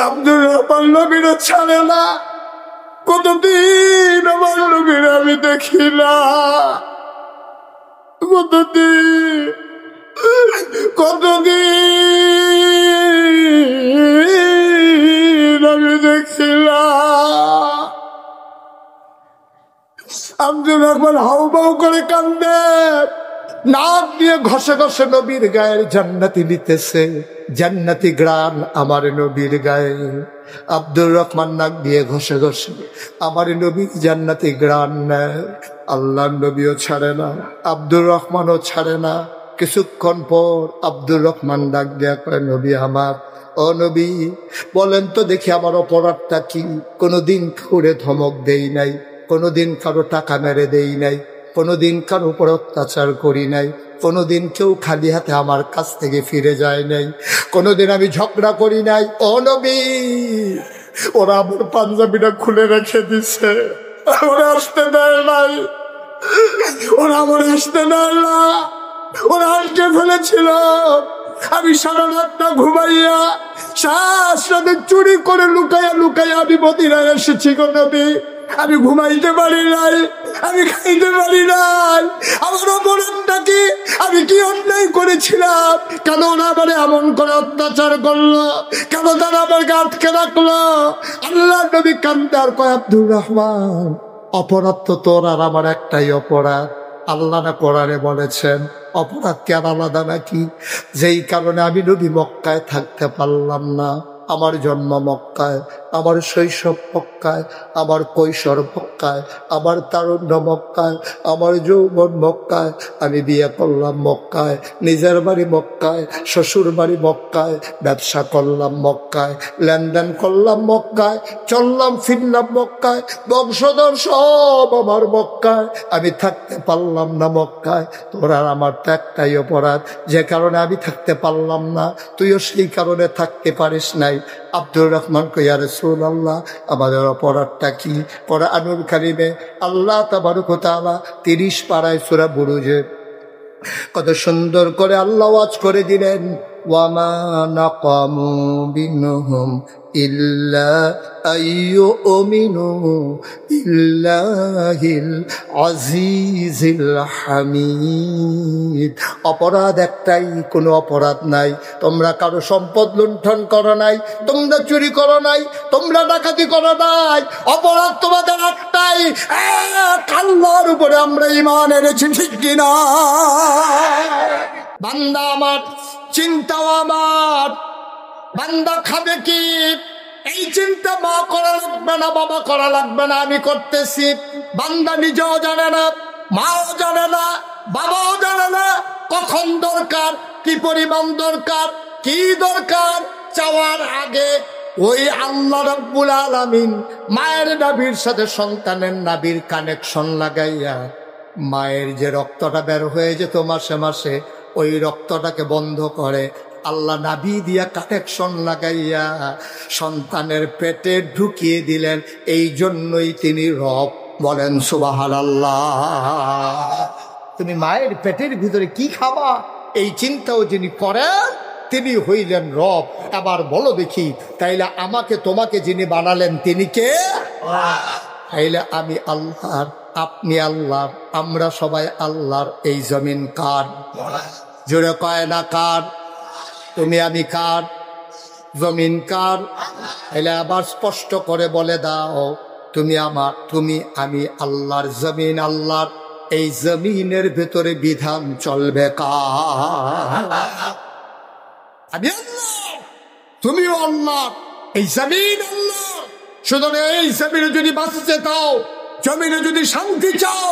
আব্দুর রহমান নবীরা ছাড়ে না। কতদিন আমার নবীর আমি দেখি না, কতদিন কতদিন আমি দেখি না। আব্দুর রহমান হাউমাউ করে কান্দে, নাক দিয়ে ঘষে ঘষে নবীর গায়ের জান্নাতি নিতেছে, জান্নাতি গ্রান আমার নবীর গায়ে। আব্দুর রহমান নাক দিয়ে ঘষে ঘষে আমার নবীর জান্নাতি গ্রান নেয়। আল্লাহর নবীও ছাড়ে না, আব্দুর রহমানও ছাড়ে না। কিছুক্ষণ পর আব্দুর রহমান ডাক দিয়া কয়, নবী আমার, ও নবী বলেন তো দেখি আমার অপরাধটা কি? কোনোদিন কাউরে ধমক দেই নাই, কোনোদিন কারো টাকা মেরে দেই নাই, কোনোদিন কারো উপর অত্যাচার করি নাই, কোনোদিন কেউ খালি হাতে আমার কাছ থেকে ফিরে যায় নাই, কোনোদিন আমি ঝগড়া করি নাই। ও নবী, ওরা আমার পাঞ্জাবিটা খুলে রেখে দিছে, ওরা আসতে দেয় নাই, ওরা আমার আসতে দেয় না, ওরা আটকে ফেলেছিল। আমি সারা রাতটা ঘুমাইয়া শ্বাস রাতে চুরি করে লুকাইয়া লুকাইয়া আমি মদিনায় এসেছি গো নবী। আমি ঘুমাইতে পারি নাই, আমি খাইতে পারি নাই। আমার অপরাধটা কি? আমি কি অন্যায় করেছিলাম? কেন ওরা আমার এমন করে অত্যাচার করলো? কেন তারা আমাকে আটকে রাখলো? আল্লাহ নবী কান্দার কয়, আব্দুর রহমান, অপরাধ তো তোর আর আমার একটাই অপরাধ। আল্লাহ না কোরআনে বলেছেন অপরাধ কি আর আলাদা নাকি? যেই কারণে আমি নবী মক্কায় থাকতে পারলাম না। আমার জন্ম মক্কায়, আমার শৈশব মক্কায়, আমার কৈশোর মক্কায়, আমার তারুণ্য মক্কায়, আমার যৌবন মক্কায়। আমি বিয়ে করলাম মক্কায়, নিজের বাড়ি মক্কায়, শ্বশুর বাড়ি মক্কায়, ব্যবসা করলাম মক্কায়, লেনদেন করলাম মক্কায়, চললাম ফিরলাম মক্কায়, বংশধর সব আমার মক্কায়। আমি থাকতে পারলাম না মক্কায়। তোর আর আমার তো একটাই অপরাধ, যে কারণে আমি থাকতে পারলাম না, তুইও সেই কারণে থাকতে পারিস নাই। আব্দুর রহমান কইয়া, রাসূলুল্লাহ, আমাদের অপরাধটা কি? কোরআনুল কারীমে আল্লাহ তাবারক ওয়া তাআলা 30 পারায় সূরা বুরুজে কত সুন্দর করে আল্লাহ ওয়াজ করে দিলেন, ওয়ামা নাকামু বিনহুম ইল্লা আইয়ুমিনু বিল্লাহিল আজিজিল হামিদ। অপরাধ একটাই, কোনো অপরাধ নাই। তোমরা কারো সম্পদ লুণ্ঠন করো নাই, তোমরা চুরি করো নাই, তোমরা ডাকাতি করো নাই। অপরাধ তোমাদের একটাই, আল্লাহর উপরে আমরা ঈমান এনেছি, ঠিক কিনা? বান্দা আমার, চিন্তাও আমার, বান্দা খাবে কি এই চিন্তা মা করা লাগবে না, বাবা করা লাগবে না, আমি করতেছি। বান্দা নিজেও জানে না, মাও জানে না, বাবাও জানে না কখন দরকার, কি পরিমাণ দরকার, কি দরকার। চাওয়ার আগে ওই আল্লাহ রাব্বুল আলামিন মায়ের নাভির সাথে সন্তানের নাভির কানেকশন লাগাইয়া মায়ের যে রক্তটা বের হয়ে যেত মাসে মাসে, ওই রক্তটাকে বন্ধ করে আল্লাহ নাভি দিয়া কানেকশন লাগাইয়া সন্তানের পেটে ঢুকিয়ে দিলেন। এই জন্যই তিনি রব। বলেন সুবহানাল্লাহ। তুমি মায়ের পেটের ভিতরে কি খাবা এই চিন্তাও যিনি করেন, তিনি হইলেন রব। আবার বলো দেখি, তাইলে আমাকে তোমাকে যিনি বানালেন তিনি কে? তাইলে আমি আল্লাহর, আপনি আল্লাহর, আমরা সবাই আল্লাহর। এই জমিন কার? জোরে কয় না কার? তুমি আমি কার? জমিন কার? তাইলে আবার স্পষ্ট করে বলে দাও, তুমি আমার, তুমি আমি আল্লাহর, জমিন আল্লাহর। এই জমিনের ভেতরে বিধান চলবে কার? আমি আল্লাহ, তুমিও আল্লাহ, এই জমিন আল্লাহ। সুতরাং এই জমিনে যদি বাঁচতে চাও, জমিনে যদি শান্তি চাও,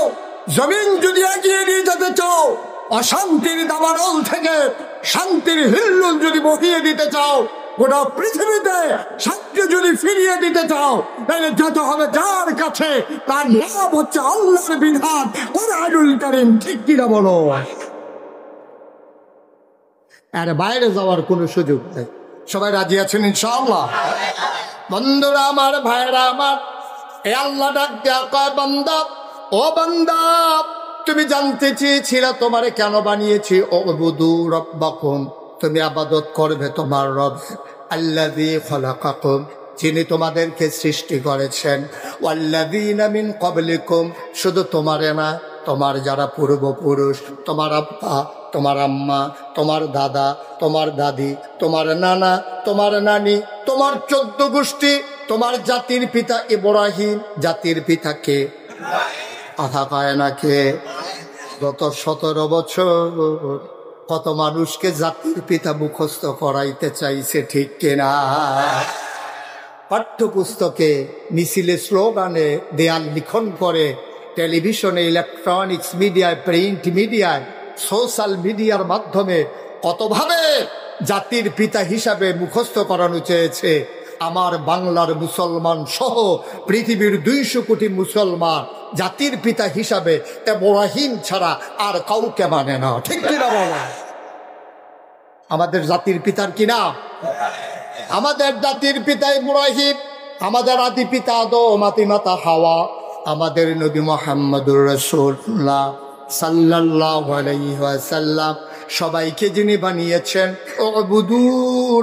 জমিন যদি এগিয়ে নিয়ে যেতে চাও, অশান্তির দাবানল থেকে শান্তির হিল্লোল যদি বহিয়ে দিতে চাও, গোটা পৃথিবীতে শান্তি যদি ফিরিয়ে দিতে চাও, তাহলে যেতে হবে যার কাছে, তার নাম হচ্ছে আল্লাহর বিধান, কোরআনুল কারীম। ঠিক কিনা বলো? আর বাইরে যাওয়ার কোনো সুযোগ নেই। সবাই রাজি আছেন ইনশাআল্লাহ? বন্ধুরা আমার, ভাইরা আমার, এ আল্লাহ ডাক দেয়া কয়, বান্দা, ও বান্দা, তুমি জানতে চেয়েছিলে তোমারে কেন বানিয়েছি? উবুদু রাব্বাকুম, তুমি ইবাদত করবে তোমার রব। আল্লাযী খালাকাকুম, যিনি তোমাদেরকে সৃষ্টি করেছেন, ওয়াল্লাযীনা মিন ক্বাবলিকুম, শুধু তোমারে না, তোমার যারা পূর্বপুরুষ, তোমার আব্বা, তোমার আম্মা, তোমার দাদা, তোমার দাদি, তোমার নানা, তোমার নানি, তোমার 14 গোষ্ঠী, তোমার জাতির পিতা ইব্রাহিম, জাতির পিতা কে? কথা কয় না কে? গত 17 বছর কত মানুষকে জাতির পিতা মুখস্থ করাইতে চাইছে, ঠিক কিনা? পাঠ্যপুস্তকে, মিছিলে, স্লোগানে, দেয়াল লিখন করে, টেলিভিশনে, ইলেকট্রনিক্স মিডিয়ায়, প্রিন্ট মিডিয়ায়, সোশ্যাল মিডিয়ার মাধ্যমে কতভাবে জাতির পিতা হিসাবে মুখস্থ করানো চেয়েছে। আমার বাংলার মুসলমান সহ পৃথিবীর 200 কোটি মুসলমান জাতির পিতা হিসাবে ইব্রাহিম ছাড়া আর কাউকে মানে না, ঠিক কিনা বলা? আমাদের জাতির পিতার কি নাম? আমাদের জাতির পিতা ইব্রাহিম, আমাদের আদি পিতা আদম, আদি মাতা হাওয়া, আমাদের নবী মুহাম্মদুর রাসূলুল্লাহ সাল্লাল্লাহু আলাইহি ওয়াসাল্লাম সবাইকে যিনি বানিয়েছেন, উবুদু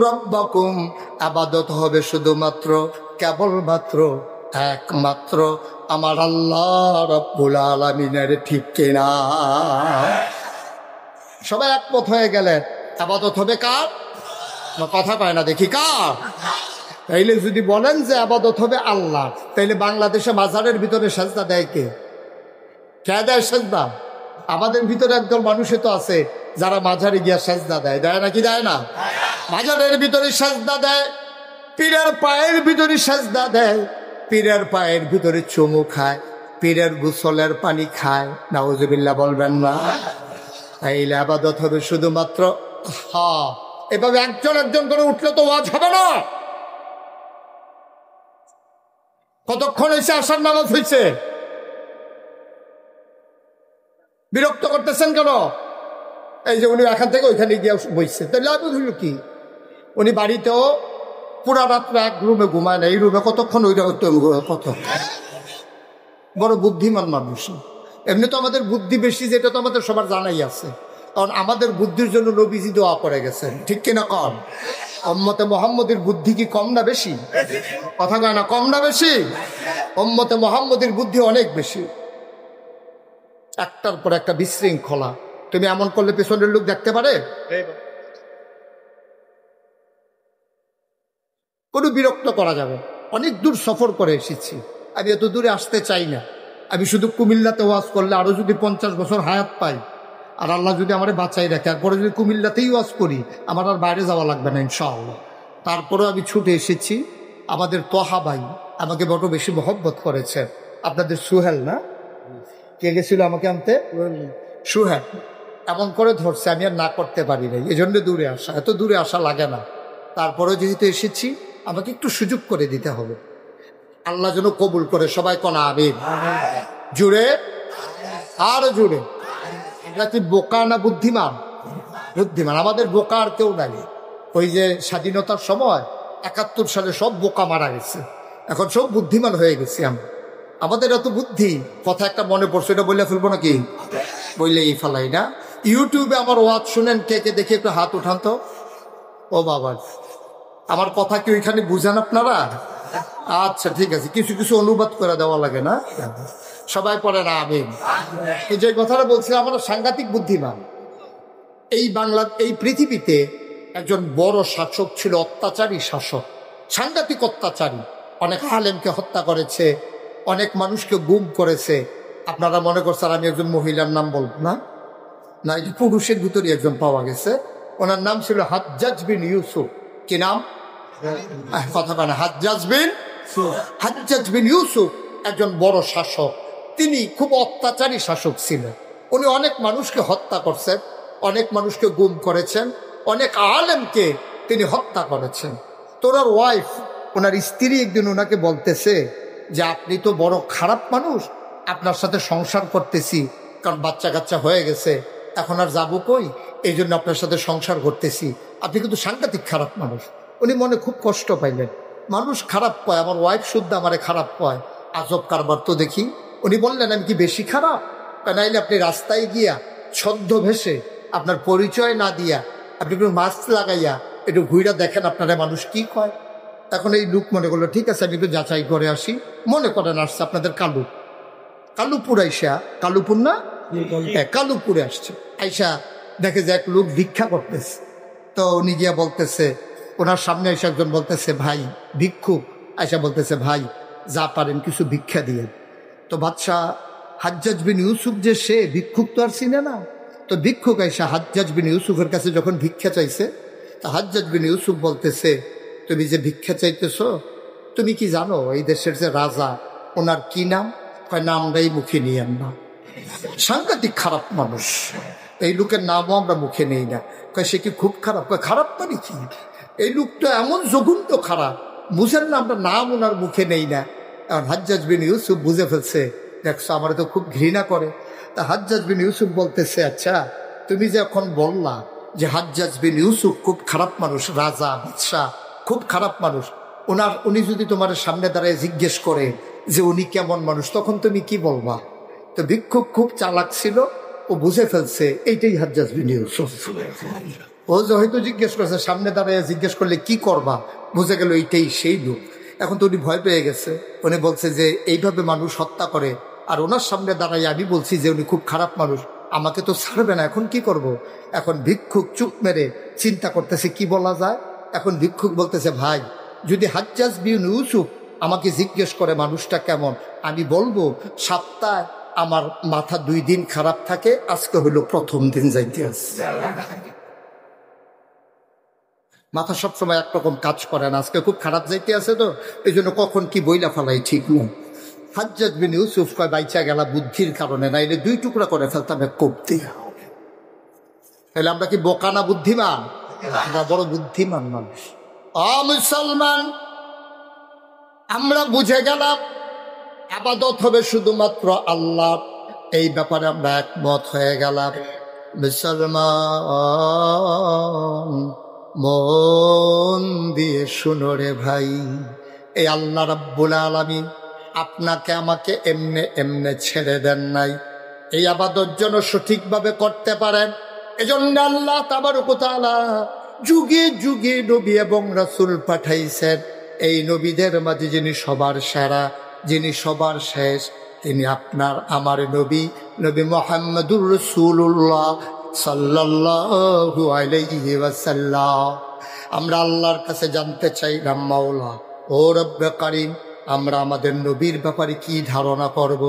রাব্বাকুম, ইবাদত হবে শুধুমাত্র, কেবলমাত্র, একমাত্র আমার আল্লাহ রাব্বুল আলামিনের, ঠিক কিনা? সবাই একমত হয়ে গেলেন, ইবাদত হবে কার? কথা পায় না দেখি কার? তাইলে যদি বলেন যে ইবাদত হবে আল্লাহ, তাইলে বাংলাদেশে মাজারের ভিতরে সেজদা দেয় কে? কে দেয় সেজদা? আমাদের ভিতরে একদল মানুষে তো আছে যারা মাজারে গিয়া সেজদা দেয়, দেয় নাকি দেয় না? মাজারের ভিতরে সেজদা দেয়, পীরের পায়ের ভিতরে সেজদা দেয়, পীরের পায়ের ভিতরে চুমু খায়, পীরের গোসলের পানি খায়। নাউজুবিল্লাহ বলবেন না? তাইলে ইবাদত হবে শুধুমাত্র। হ্যাঁ, এভাবে একজন একজন করে উঠলে তো ওয়াজ হবে না। কতক্ষণ হয়েছে আসার নামাজ হয়েছে? বিরক্ত করতেছেন কেন? এই যে উনি এখান থেকে ওইখানে গিয়ে বসছে, তাহলে লাভ হইল কি? উনি বাড়িতেও পুরা রাত্রে এক রুমে ঘুমায় না, এই রুমে কতক্ষণ, ওই কত বড় বুদ্ধিমান মানুষ। এমনি তো আমাদের বুদ্ধি বেশি, যেটা তো আমাদের সবার জানাই আছে, কারণ আমাদের বুদ্ধির জন্য নবীজি দোয়া করে গেছেন, ঠিক কিনা? কম উম্মতে মুহাম্মদের বুদ্ধি কি কম না বেশি? কথা কয় না, কম না বেশি? উম্মতে মুহাম্মদের বুদ্ধি অনেক বেশি। একটার পর একটা বিশৃঙ্খলা। তুমি এমন করলে পেছনের লোক দেখতে পারে? কোনো বিরক্ত করা যাবে। অনেক দূর সফর করে এসেছি, আমি এত দূরে আসতে চাই না। আমি শুধু কুমিল্লাতে ওয়াজ করলে আরো যদি 50 বছর হায়াত পাই, আর আল্লাহ যদি আমার বাঁচাই রাখে, তারপরে যদি কুমিল্লাতেই ওয়াজ করি, আমার আর বাইরে যাওয়া লাগবে না ইনশাআল্লাহ। তারপরেও আমি ছুটে এসেছি। আমাদের তোহা ভাই আমাকে বড় বেশি মহব্বত করেছেন। আপনাদের সুহেল না, কে গেছিল আমাকে আনতে? সুহেল এমন করে ধরছে, আমি আর না করতে পারি নাই, এই জন্য দূরে আসা। এত দূরে আসা লাগে না, তারপরেও যেহেতু এসেছি আমাকে একটু সুযোগ করে দিতে হবে। আল্লাহ যেন কবুল করে। সবাই কোন আমিন? জুড়ে, আরো জুড়ে। আমরা কি বোকা না বুদ্ধিমান? বুদ্ধিমান। আমাদের বোকা আর কেউ নাই। ওই যে স্বাধীনতার সময় 71 সালে সব বোকা মারা গেছে, এখন সব বুদ্ধিমান হয়ে গেছি আমরা। আমাদের এত বুদ্ধি। কথা একটা মনে পড়ছে, এটা বললে ফেলবো নাকি? বললেই ফেলাই না। ইউটিউবে আমার ওয়াজ শুনেন, কে কে দেখে একটু হাত উঠান তো। ও বাবা, আমার কথা কি ওইখানে বুঝেন আপনারা? আচ্ছা ঠিক আছে, কিছু কিছু অনুবাদ করে দেওয়া লাগে না? সবাই পড়ে না আমিন। যে কথাটা বলছিলাম, আমরা সাংঘাতিক বুদ্ধিমান। এই বাংলা, এই পৃথিবীতে একজন বড় শাসক ছিল, অত্যাচারী শাসক, সাংঘাতিক অত্যাচারী। অনেক আলেমকে হত্যা করেছে, অনেক মানুষকে গুম করেছে। আপনারা মনে করছেন আমি একজন মহিলার নাম বলবো না? না, এই পুরুষের ভিতরে একজন পাওয়া গেছে, ওনার নাম ছিল হাজ্জাজ বিন ইউসুফ। কি নাম? কথা বলে হাজ্জাজ বিন ইউসুফ একজন বড় শাসক। তিনি খুব অত্যাচারী শাসক ছিলেন। উনি অনেক মানুষকে হত্যা করছেন, অনেক মানুষকে গুম করেছেন, অনেক আলেমকে তিনি হত্যা করেছেন। তো ওনার ওয়াইফ, ওনার স্ত্রী একদিন ওনাকে বলতেছে যে আপনি তো বড় খারাপ মানুষ, আপনার সাথে সংসার করতেছি, কারণ বাচ্চা কাচ্চা হয়ে গেছে, এখন আর যাবো কই, এই জন্য আপনার সাথে সংসার করতেছি, আপনি কিন্তু সাংঘাতিক খারাপ মানুষ। উনি মনে খুব কষ্ট পাইলেন, মানুষ খারাপ কয়, আমার ওয়াইফ শুদ্ধ আমারে খারাপ কয়, আজব কারবার তো দেখি। উনি বললেন আমি কি বেশি খারাপ? নাইলে আপনি রাস্তায় গিয়া ছদ্মবেশে, আপনার পরিচয় না দিয়া, আপনি একটু মাস্ক লাগাইয়া একটু ঘুইরা দেখেন আপনারা মানুষ কি কয়। এখন এই লোক মনে করলো ঠিক আছে আমি একটু যাচাই করে আসি। মনে করেন আসছে আপনাদের কালুপুর আইসা, কালুপুর না, কালুপুরে আসছে। আইসা দেখে যে এক লোক ভিক্ষা করতেছে। তো উনি গিয়া বলতেছে, ওনার সামনে এসে একজন বলতেছে ভাই ভিক্ষুক। আইসা বলতেছে ভাই যা পারেন কিছু ভিক্ষা দিয়ে। তো বাদশাহ হাজ্জাজ বিন ইউসুফ যে সে ভিক্ষুক তো আর চিনে না। তো ভিক্ষুক আইসা হাজ্জাজ বিন ইউসুফের কাছে যখন ভিক্ষা চাইছে, তা হাজ্জাজ বিন ইউসুফ বলতেছে তুমি যে ভিক্ষা চাইতেছো তুমি কি জানো এই দেশের যে রাজা ওনার কি নাম? কয় নামটাই মুখে নিয়েন না। সাংঘাতিক খারাপ মানুষ, এই লোকের নামও আমরা মুখে নেই না। কয় সে কি খুব খারাপ? কয় খারাপ মানে কি, এই লোকটা এমন জঘন্য খারাপ, বুঝেন না আমরা নাম ওনার মুখে নেই না। এখন হাজ্জাজ বিন ইউসুফ বুঝে ফেলছে, দেখছো আমার তো খুব ঘৃণা করে। তা হাজ্জাজ বিন ইউসুফ বলতেছে আচ্ছা তুমি যে এখন বললা যে হাজ্জাজ বিন ইউসুফ খুব খারাপ মানুষ, রাজা বাদশাহ খুব খারাপ মানুষ, উনি যদি তোমার সামনে দাঁড়ায় জিজ্ঞেস করে যে উনি কেমন মানুষ, তখন তুমি কি বলবা? তো ভিক্ষুক খুব চালাক ছিল, ও বুঝে ফেলছে এইটাই হাজ্জাজ বিন ইউসুফ। ও যে হয়তো জিজ্ঞেস করছে, সামনে দাঁড়ায় জিজ্ঞেস করলে কি করবা, বুঝে গেল এইটাই সেই লোক। এখন তো উনি ভয় পেয়ে গেছে। উনি বলছে যে এইভাবে মানুষ হত্যা করে, আর ওনার সামনে দাঁড়াই আমি বলছি যে উনি খুব খারাপ মানুষ, আমাকে তো ছাড়বে না, এখন কি করব? এখন ভিক্ষুক চুপ মেরে চিন্তা করতেছে কি বলা যায়। এখন ভিক্ষুক বলতেছে ভাই যদি হাজ্জাজ বিন ইউসুফ আমাকে জিজ্ঞেস করে মানুষটা কেমন, আমি বলবো সপ্তাহে আমার মাথা 2 দিন খারাপ থাকে, আজকে হলো প্রথম দিন যাইতে আসছে। মাথা সবসময় একরকম কাজ করে না, আজকে খুব খারাপ যাইতে আছে, তো এই জন্য কখন কি বইলা ফেলাই ঠিক নয়। হাজ্জাজ বিন ইউসুফ কয় বাইচা গেলা বুদ্ধির কারণে, না এলে 2 টুকরা করে ফেলতাম এক কোপ দিয়ে। তাহলে আমরা কি বোকা না বুদ্ধিমান? আমরা বড় বুদ্ধিমান মানুষ। মুসলমান আমরা বুঝে গেলাম ইবাদত হবে শুধুমাত্র আল্লাহ, এই ব্যাপারে আমরা একমত হয়ে গেলাম। মুসলমান মন দিয়ে শুনো রে ভাই, এই আল্লাহ রাব্বুল আলামিন আপনাকে আমাকে এমনে এমনে ছেড়ে দেন নাই, এই ইবাদত যেন সঠিকভাবে করতে পারেন। এজন্য আল্লাহ তাবারক ওয়া তাআলা যুগে যুগে নবী এবং রাসূল পাঠাইছেন। এই নবীদের মাঝে যিনি সবার সেরা, যিনি সবার শেষ, তিনি আপনার আমার নবী, নবী মুহাম্মদুর রাসূলুল্লাহ সাল্লাল্লাহু আলাইহি ওয়াসাল্লাম। আমরা আল্লাহর কাছে জানতে চাইলাম মাওলা ও রব্বে কারীম আমরা আমাদের নবীর ব্যাপারে কি ধারণা করব।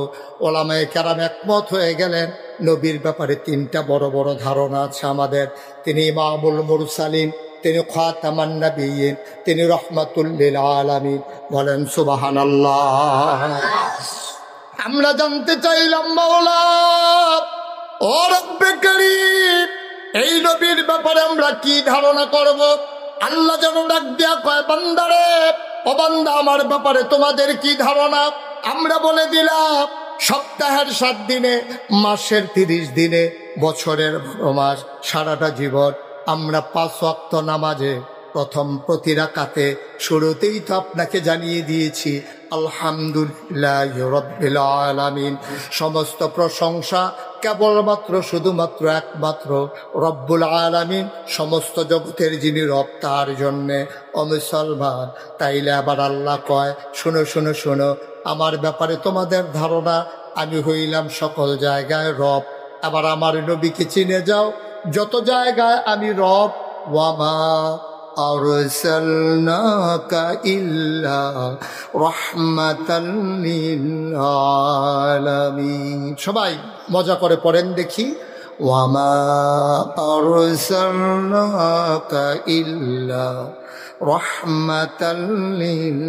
ওলামায়ে কেরাম একমত হয়ে গেলেন নবীর ব্যাপারে 3টা বড় বড় ধারণা আছে আমাদের। তিনি ইমামুল মুরসালিন, তিনি খাতামান নবিয়্যিন, তিনি রাহমাতুল লিল আলামিন। বলেন সুবহানাল্লাহ। আমরা জানতে চাইলাম মাওলা ও রব্বে কারীম এই নবীর ব্যাপারে আমরা কি ধারণা করব। আল্লাহ যেন ডাক দেয়া কয় বান্দারে, ও বান্দা আমার ব্যাপারে তোমাদের কি ধারণা? আমরা বলে দিলাম সপ্তাহের 7 দিনে, মাসের 30 দিনে, বছরের 12 মাস, সারাটা জীবন আমরা 5 ওয়াক্ত নামাজে প্রথম প্রতি রাকাতে শুরুতেই তো আপনাকে জানিয়ে দিয়েছি আলহামদুলিল্লাহি রাব্বিল আলামিন। সমস্ত প্রশংসা কেবলমাত্র শুধুমাত্র একমাত্র রব্বুল আলামিন, সমস্ত জগতের যিনি রব তার জন্যে। ও মুসলমান তাইলে আবার আল্লাহ কয় শোনো শোনো শোনো আমার ব্যাপারে তোমাদের ধারণা, আমি হইলাম সকল জায়গায় রব। আবার আমার নবীকে চিনে যাও, যত জায়গায় আমি রব। ওয়ামা আরসালনাকা ইল্লা রাহমাতাল লিল আলামিন। সবাই মজা করে পড়েন দেখি, ওয়ামা আরসালনাকা ইল্লা রাহমাতাল লিল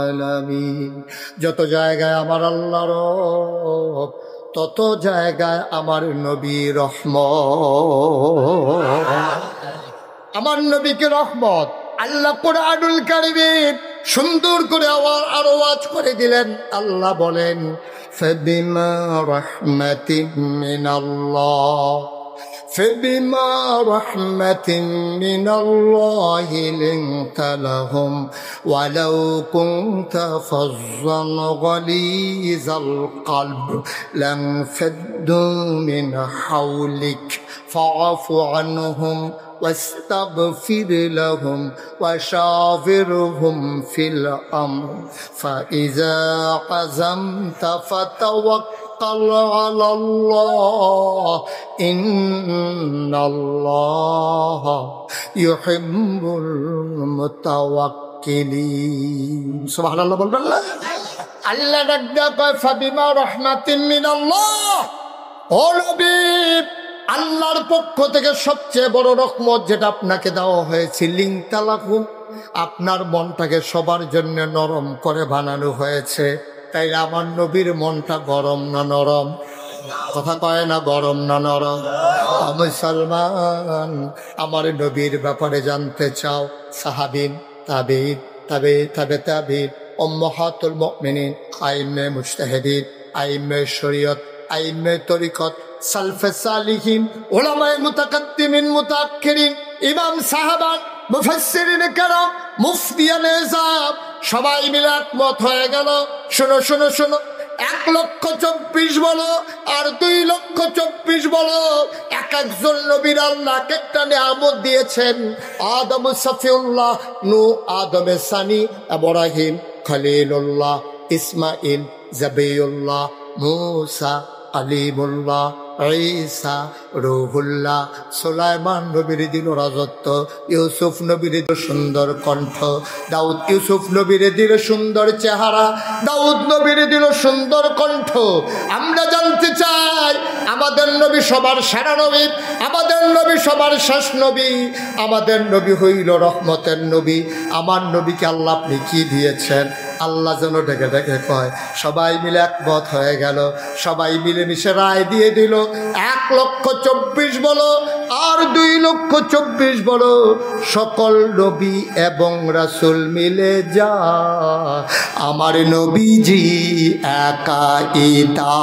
আলামিন। যত জায়গায় আমার আল্লাহ রব, তত জায়গায় আমার নবী রহমত। আমার নবীকে রহমত। আল্লাহ কুরআনুল কারীমে সুন্দর করে আরো ওয়াজ করে দিলেন। আল্লাহ বলেন ফাবিমা রাহমাতিন মিনাল্লাহ فبما رحمة من الله لنت لهم ولو كنت فظا غليظ القلب لانفضوا من حولك فاعف عنهم واستغفر لهم وشاورهم في الأمر فإذا عزمت فتوكل على الله إن الله يحب المتوكلين سبحان الله বলবেন না আল্লাহ ডাকদা কয় ফাবিমা রাহমাতিন মিনাল্লাহ ও নবী আল্লাহর পক্ষ থেকে সবচেয়ে বড় রহমত যেটা আপনাকে দেওয়া হয়েছে লিংতালাকুম আপনার মনটাকে সবার জন্য নরম করে বানানো হয়েছে তাই আমার নবীর মনটা গরম না নরম কথা কয় না গরম না নরম মুসলমান আমার নবীর ব্যাপারে জানতে চাও সাহাবিন তাবিন তাবিন উম্মাহাতুল মুমিনিন আইম্মে মুজতাহিদিন আইম্মে শরীয়ত আইম্মে তরিকত সালফে সালিহিন উলামায়ে মুতাকাদ্দিমিন মুতাআক্খিরিন ইমাম সাহাবান মুফাসসিরিন কেরাম মুফতিয়ানে আযম সবাই মিলে একমত হয়ে গেল শোনো 1,24,000 বলো আর 2,24,000 বলো এক একজন নবীর আল্লাহ একটা নিয়ামত দিয়েছেন আদম সফিউল্লাহ নূহ আদমে সানি ইব্রাহিম খলিলুল্লাহ ইসমাইল জাবিউল্লাহ মুসা আলিমুল্লাহ ঈসা রূহুল্লাহ সুলাইমান নবীর দিল রাজত্ব ইউসুফ নবীর দিল সুন্দর কণ্ঠ দাউদ ইউসুফ নবীর দিল সুন্দর চেহারা দাউদ নবীর দিল সুন্দর কণ্ঠ আমরা জানতে চাই আমাদের নবী সবার সেরা নবী আমাদের নবী সবার শেষ নবী আমাদের নবী হইল রহমতের নবী আমার নবীকে আল্লাহ আপনি কি দিয়েছেন আল্লাহ যেন ডেকে ডেকে কয় সবাই মিলে একমত হয়ে গেল সবাই মিলে মিশে রায় দিয়ে দিল 1,24,000 বলো আর 2,24,000 বলো সকল নবী এবং রাসূল মিলে যা আমার নবীজি একাইতা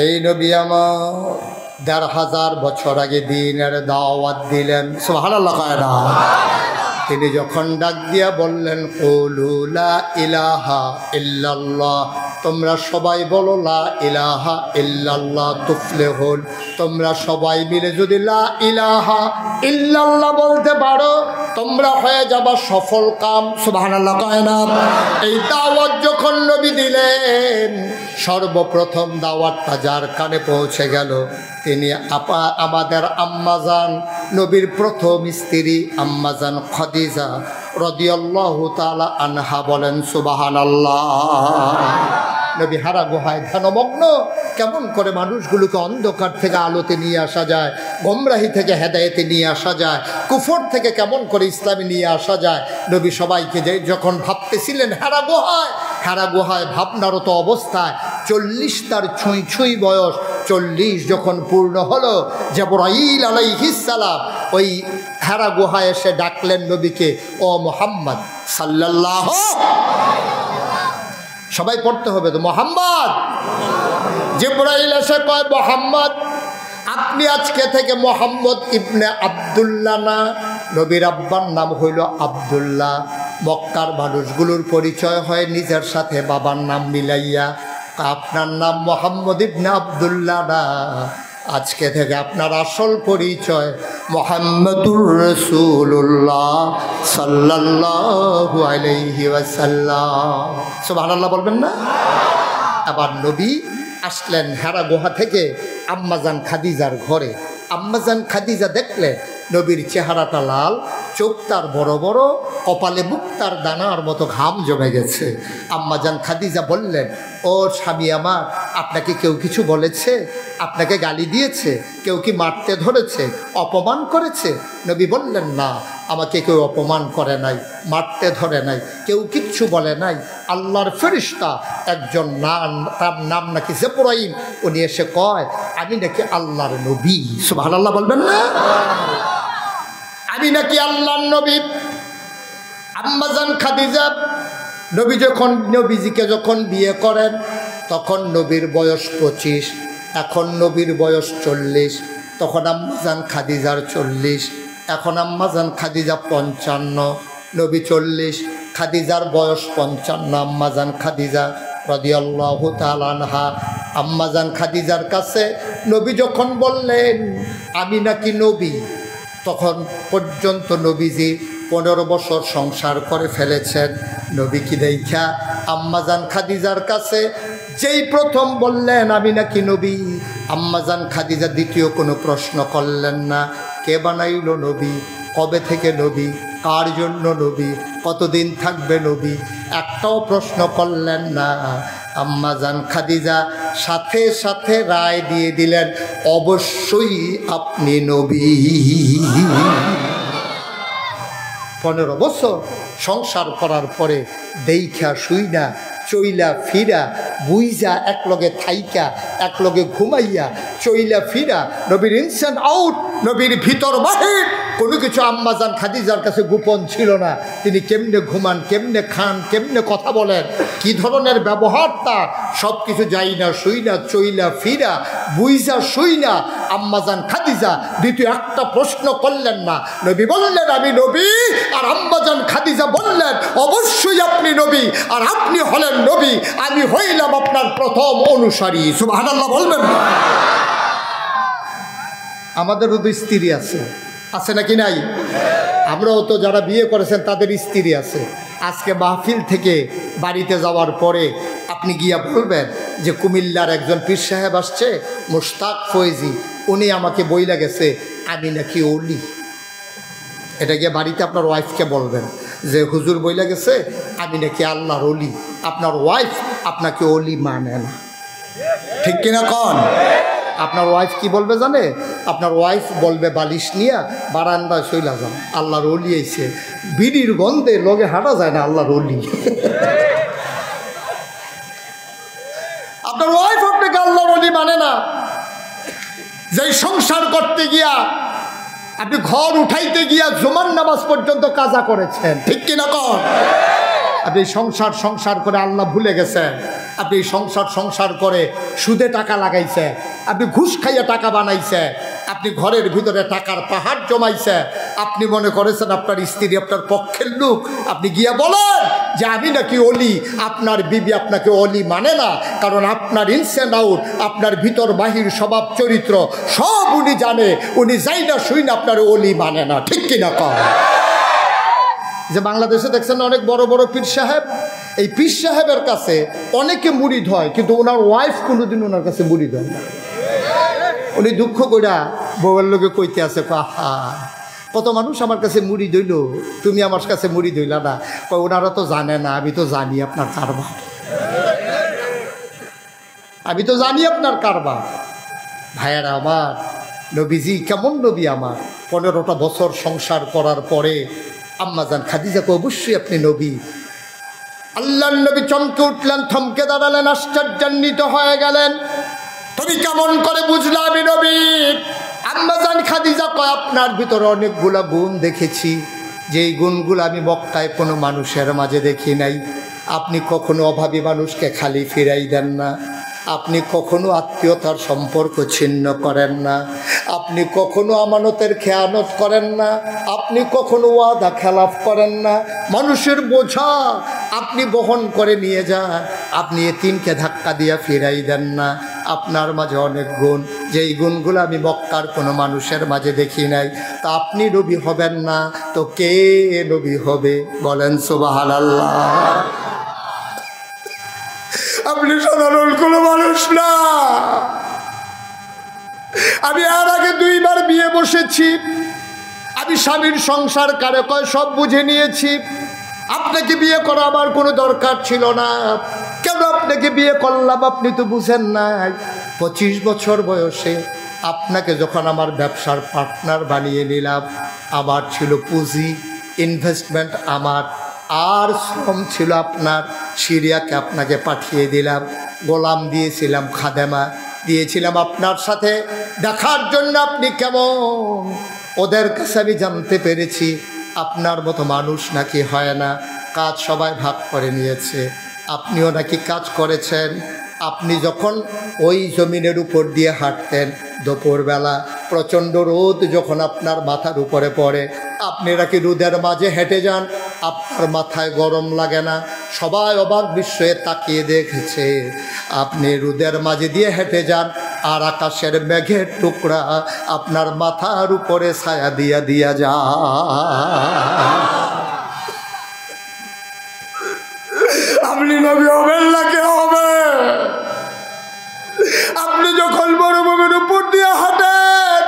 এই নবী আমার 1,500 বছর আগে দ্বীনের দাওয়াত দিলেন সুবহানাল্লাহ কায়রা তিনি যখন ডাক দিয়া বললেন কুলু লা ইলাহা ইল্লাল্লাহ তোমরা সবাই বলো লা ইলাহা ইল্লাল্লাহ তুফলিহুন তোমরা সবাই মিলে যদি লা ইলাহা ইল্লাল্লাহ বলতে পারো তোমরা হয়ে যাবা সফল কাম সুবহানাল্লাহ কয় না এই দাওয়াত যখন নবী দিলেন সর্বপ্রথম দাওয়াতটা যার কানে পৌঁছে গেল তিনি আমাদের আম্মাজান নবীর প্রথম স্ত্রী আম্মাজান খাদিজা রাদিয়াল্লাহু তাআলা আনহা বলেন সুবহানাল্লাহ নবী হারা গুহায় ধ্যানমগ্ন কেমন করে মানুষগুলোকে অন্ধকার থেকে আলোতে নিয়ে আসা যায় গোমরাহি থেকে হেদায়েতে নিয়ে আসা যায় কুফর থেকে কেমন করে ইসলামে নিয়ে আসা যায় নবী সবাইকে যখন ভাবতেছিলেন হারা গুহায় ভাবনারত অবস্থায় 40 তার ছুঁই বয়স 40 যখন পূর্ণ হলো জিবরাইল আলাইহিস সালাম ওই হারা গুহায় এসে ডাকলেন নবীকে ও মুহাম্মদ সাল্লাল্লাহু সবাই পড়তে হবে তো মুহাম্মদ জিবরাইল এসে কয় মুহাম্মদ আপনি আজকে থেকে মুহাম্মদ ইবনে আব্দুল্লাহ না নবীর আব্বার নাম হইল আব্দুল্লাহ মক্কার মানুষগুলোর পরিচয় হয় নিজের সাথে বাবার নাম মিলাইয়া আপনার নাম মুহাম্মদ ইবনে আব্দুল্লাহ না আজকে থেকে আপনার আসল পরিচয় মুহাম্মাদুর রাসূলুল্লাহ সাল্লাল্লাহু আলাইহি ওয়াসাল্লাম সুবহানাল্লাহ বলবেন না আবার নবী আসলেন হেরা গুহা থেকে আম্মাজান খাদিজার ঘরে আম্মাজান খাদিজা দেখলেন নবীর চেহারাটা লাল চোখ তার বড় বড় কপালে মুক্তার দানার মতো ঘাম জমে গেছে আম্মাজান খাদিজা বললেন ও স্বামী আমার আপনাকে কেউ কিছু বলেছে আপনাকে গালি দিয়েছে কেউ কি মারতে ধরেছে অপমান করেছে নবী বললেন না আমাকে কেউ অপমান করে নাই মারতে ধরে নাই কেউ কিচ্ছু বলে নাই আল্লাহর ফেরেশতা একজন তার নাম নাকি জিবরাইল উনি এসে কয় আমি নাকি আল্লাহর নবী সুবহানাল্লাহ বলবেন না আমি নাকি আল্লাহর নবী আম্মাজান খাদিজা নবীজিকে যখন বিয়ে করেন তখন নবীর বয়স 25 এখন নবীর বয়স 40 তখন আম্মাজান খাদিজার 40 এখন আম্মাজান খাদিজা 55 নবী 40 খাদিজার বয়স 55 আম্মাজান খাদিজা রাদিয়াল্লাহু তাআলা আনহা আম্মাজান খাদিজার কাছে নবী যখন বললেন আমি নাকি নবী, তখন পর্যন্ত নবীজি 15 বছর সংসার করে ফেলেছেন। নবী কি দেখা আম্মাজান খাদিজার কাছে যেই প্রথম বললেন আমি নাকি নবী, আম্মাজান খাদিজা দ্বিতীয় কোনো প্রশ্ন করলেন না। কে বানাইল নবী, কবে থেকে নবী, কার জন্য নবী, কতদিন থাকবে নবী, একটাও প্রশ্ন করলেন না। আম্মাজান খাদিজা সাথে সাথে রায় দিয়ে দিলেন অবশ্যই আপনি নবী। 15 বছর সংসার করার পরে দেইখা শুইনা চইলা ফিরা বুইজা একলগে থাইকা একলগে ঘুমাইয়া চইলা ফিরা নবীর ইনসান আউট, নবীর ভিতর বাহির কোনো কিছু আম্মাজান খাদিজার কাছে গোপন ছিল না। তিনি কেমনে ঘুমান, কেমনে খান, কেমনে কথা বলেন, কি ধরনের ব্যবহার তার, সব কিছু যাই না শুইনা চইলা ফিরা বুইজা শুইনা আম্মাজান খাদিজা দ্বিতীয় একটা প্রশ্ন করলেন না। নবী বললেন আমি নবী, আর আম্মাজান খাদিজা বললেন অবশ্যই আপনি নবী, আর আপনি হলেন নবী, আমি হইলাম আপনার প্রথম অনুসারী। সুবহানাল্লাহ বলবেন না? আমাদেরও তো স্ত্রী আছে, আছে নাকি নাই? আমরাও তো যারা বিয়ে করেছেন তাদের স্ত্রী আছে। আজকে মাহফিল থেকে বাড়িতে যাওয়ার পরে আপনি গিয়া বলবেন যে কুমিল্লার একজন পীর সাহেব আসছে মুশতাক ফয়েজি, উনি আমাকে বইলা গেছে আমি নাকি ওলি। এটা গিয়ে বাড়িতে আপনার ওয়াইফকে বলবেন যে হুজুর বইলা গেছে আমি নাকি আল্লাহর ওলি। আপনার ওয়াইফ আপনাকে ওলি মানে না, ঠিক কিনা কন? আপনার ওয়াইফ কি বলবে জানে? আপনার ওয়াইফ বলবে বালিশ নিয়া বারান্দায় শৈলা যান, আল্লাহর ওলি আইছে, বিড়ির গন্ধে লগে হাঁটা যায় না আল্লাহর ওলি। আপনার ওয়াইফ আপনাকে আল্লাহর ওলি মানে না। যেই সংসার করতে গিয়া আপনি ঘর উঠাইতে গিয়া জুমার নামাজ পর্যন্ত কাজা করেছেন, ঠিক কিনা কন? আপনি সংসার করে আল্লাহ ভুলে গেছেন। আপনি সংসার করে সুদে টাকা লাগাইছে, আপনি ঘুষ খাইয়া টাকা বানাইছে, আপনি ঘরের ভিতরে টাকার পাহাড় জমাইছে। আপনি মনে করেছেন আপনার স্ত্রী আপনার পক্ষের লোক, আপনি গিয়া বলেন যে আমি নাকি অলি। আপনার বিবি আপনাকে অলি মানে না, কারণ আপনার ইনসেন্ট আউট, আপনার ভিতর বাহির স্বভাব চরিত্র সব উনি জানে। উনি যাই না শুই না আপনার অলি মানে না, ঠিক কিনা কন? যে বাংলাদেশে দেখছেন অনেক বড় বড় পীর সাহেব, এই পীর সাহেবের কাছে অনেকে মুরিদ হয়, কিন্তু ওনার ওয়াইফ কোনোদিন ওনার কাছে মুরিদ হয় না। উনি দুঃখ কইরা বউয়ের লোকে কইতে আছে, আহা কত মানুষ আমার কাছে মুরিদ হইল, তুমি আমার কাছে মুরিদ হইলা না। ওনারা তো জানে না, আমি তো জানি আপনার কারবার, আমি তো জানি আপনার কারবার। ভাইয়ারা আমার, নবীজি কেমন নবী আমার, 15টা বছর সংসার করার পরে আম্মাজান খাদিজাকে অবশ্যই আপনি নবী। আল্লাহর নবী চমকে উঠলেন, থমকে দাঁড়ালেন, আশ্চর্যান্বিত হয়ে গেলেন। তুমি কেমন করে বুঝলে আমি নবী? আম্মাজান খাদিজা কয় আপনার ভিতরে অনেকগুলা গুণ দেখেছি, যেই গুণগুলো আমি মক্কায় কোনো মানুষের মাঝে দেখি নাই। আপনি কখনো অভাবী মানুষকে খালি ফিরাই দেন না, আপনি কখনো আত্মীয়তার সম্পর্ক ছিন্ন করেন না, আপনি কখনো আমানতের খেয়ানত করেন না, আপনি কখনো ওয়াদা খেলাফ করেন না, মানুষের বোঝা আপনি বহন করে নিয়ে যান, আপনি এতিমকে ধাক্কা দিয়ে ফিরাই দেন না। আপনার মাঝে অনেক গুণ, যেই গুণগুলো আমি মক্কার কোনো মানুষের মাঝে দেখি নাই। তা আপনি নবী হবেন না তো কে নবী হবে? বলেন সুবহানাল্লাহ। আপনি সাধারণ কোনো মানুষ না। আমি আর আগে 2 বার বিয়ে বসেছি, আমি স্বামীর সংসার কারে কয় সব বুঝে নিয়েছি। আপনাকে বিয়ে করা আমার কোনো দরকার ছিল না। কেন আপনাকে বিয়ে করলাম আপনি তো বুঝেন নাই। 25 বছর বয়সে আপনাকে যখন আমার ব্যবসার পার্টনার বানিয়ে নিলাম, আমার ছিল পুঁজি, ইনভেস্টমেন্ট আমার, আর শ্রম ছিল আপনার। সিরিয়াকে আপনাকে পাঠিয়ে দিলাম, গোলাম দিয়েছিলাম, খাদেমা দিয়েছিলাম আপনার সাথে দেখার জন্য আপনি কেমন। ওদের কাছে আমি জানতে পেরেছি আপনার মতো মানুষ নাকি হয় না, কাজ সবাই ভাগ করে নিয়েছে, আপনিও নাকি কাজ করেছেন। আপনি যখন ওই জমিনের উপর দিয়ে হাঁটতেন দুপুরবেলা, প্রচণ্ড রোদ যখন আপনার মাথার উপরে পড়ে, আপনি নাকি রোদের মাঝে হেঁটে যান, আপনার মাথায় গরম লাগে না? সবাই অবাক বিস্ময়ে তাকিয়ে দেখেছে। আপনি রোদের মাঝে দিয়ে হেঁটে যান আর আকাশের মেঘের টুকরা আপনার মাথার উপরে ছায়া দিয়া দিয়া যায়। আপনি নবী হবেন না কে হবে? আপনি যখন মরুভূমির উপর দিয়ে হাঁটেন,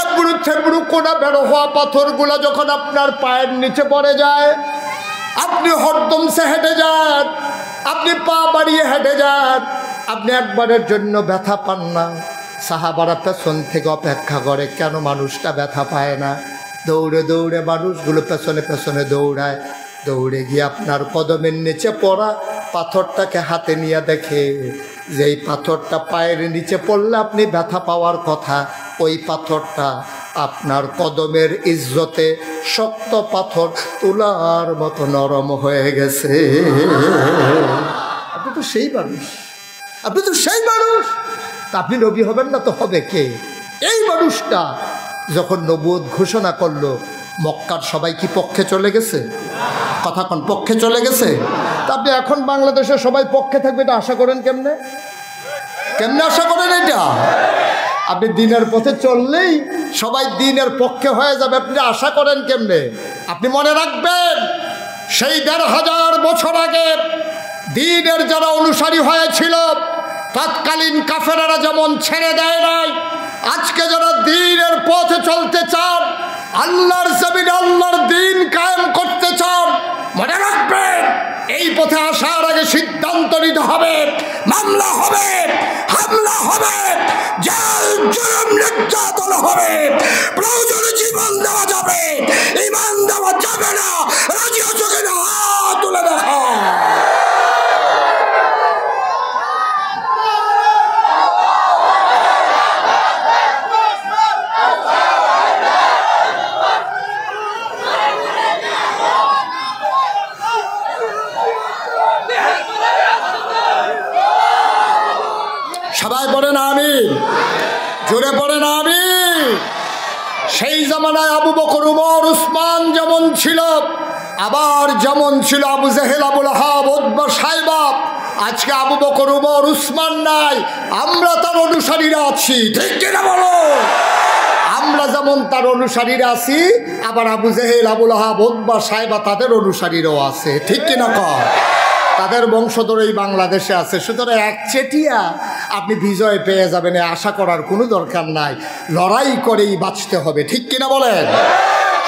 এবড়ো থেবড়ো কোনা বেরো হওয়া পাথরগুলা যখন আপনার পায়ের নিচে পড়ে যায়, আপনি হরদম সে হেঁটে যান, আপনি পা বাড়িয়ে হেঁটে যান, আপনি একবারের জন্য ব্যথা পান না। সাহাবারা পেছন থেকে অপেক্ষা করে কেন মানুষটা ব্যথা পায় না। দৌড়ে দৌড়ে মানুষগুলো পেছনে পেছনে দৌড়ায়। দৌড়ে গিয়ে আপনার কদমের নিচে পড়া পাথরটাকে হাতে নিয়ে দেখে যেই পাথরটা পায়ের নিচে পড়লে আপনি ব্যথা পাওয়ার কথা, ওই পাথরটা আপনার কদমের ইজ্জতে শক্ত পাথর তুলার মতো নরম হয়ে গেছে। আপনি তো সেই মানুষ, আপনি তো সেই মানুষ। তা আপনি নবী হবেন না তো হবে কে? এই মানুষটা যখন নবুয়ত ঘোষণা করলো, মক্কার সবাই কি পক্ষে চলে গেছে? কথা কোন পক্ষে চলে গেছে? তা আপনি এখন বাংলাদেশের সবাই পক্ষে থাকবে এটা আশা করেন কেমনে? কেমনে আশা করেন এটা? আপনি দিনের পথে চললেই সবাই দিনের পক্ষে হয়ে যাবে, আপনি আশা করেন কেমনে? আপনি মনে রাখবেন, সেই ১৫০০ বছর আগে দ্বীনের যারা অনুসারী হয়েছিল, তৎকালীন কাফেরেরা যেমন ছেড়ে দেয় নাই, আজকে যারা দ্বীনের পথে চলতে চান, আল্লাহর জমিনে আল্লাহর দ্বীন কায়েম করতে চান, মনে রাখবেন এই পথে আসার আগে সিদ্ধান্ত নিতে হবে। মামলা হবে, হামলা হবে, জেল জুলুম নির্যাতন হবে, প্রয়োজনে জীবন দেওয়া যাবে, ঈমান দেওয়া যাবে না। রাজি আছো কিনা? হাত তুলে দেখো। সবাই পড়েন আমিন, জোরে পড়েন আমিন। সেই জামানায় আবু বকর, উমর, উসমান যেমন ছিল, আবার যেমন ছিল আবু জেহেল, আবুল আহাব, উতবা, সাইবা, আজকে আবু বকর, উমর, উসমান নাই, আমরা তার অনুসারীরা আছি। ঠিক কিনা বলো? আমরা যেমন তার অনুসারীরা আছি, আবার আবু জেহেল, আবুল আহাব, উতবা, সাইবা তাদের অনুসারীরাও আছে। ঠিক কিনা কর? তাদের বংশধর এই বাংলাদেশে আছে। সুতরাং একচেটিয়া আপনি বিজয় পেয়ে যাবেন আশা করার কোনো দরকার নাই, লড়াই করেই বাঁচতে হবে। ঠিক কিনা বলেন?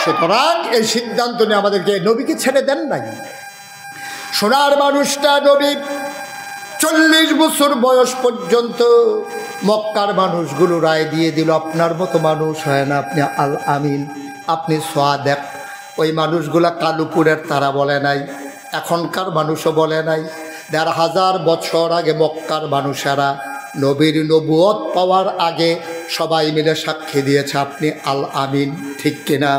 সুতরাং এই সিদ্ধান্ত নিয়ে আমাদেরকে নবীকে ছেড়ে দেন নাই। সোনার মানুষটা নবী 40 বছর বয়স পর্যন্ত মক্কার মানুষগুলো রায় দিয়ে দিল আপনার মতো মানুষ হয় না, আপনি আল আমিন, আপনি সাদেক। ওই মানুষগুলা কালুপুরের তারা বলে নাই, এখনকার মানুষও বলে নাই। ১৫০০ বছর আগে মক্কার মানুষেরা নবীর নবুয়ত পাওয়ার আগে সবাই মিলে সাক্ষী দিয়েছে আপনি আল আমিন। ঠিক কিনা?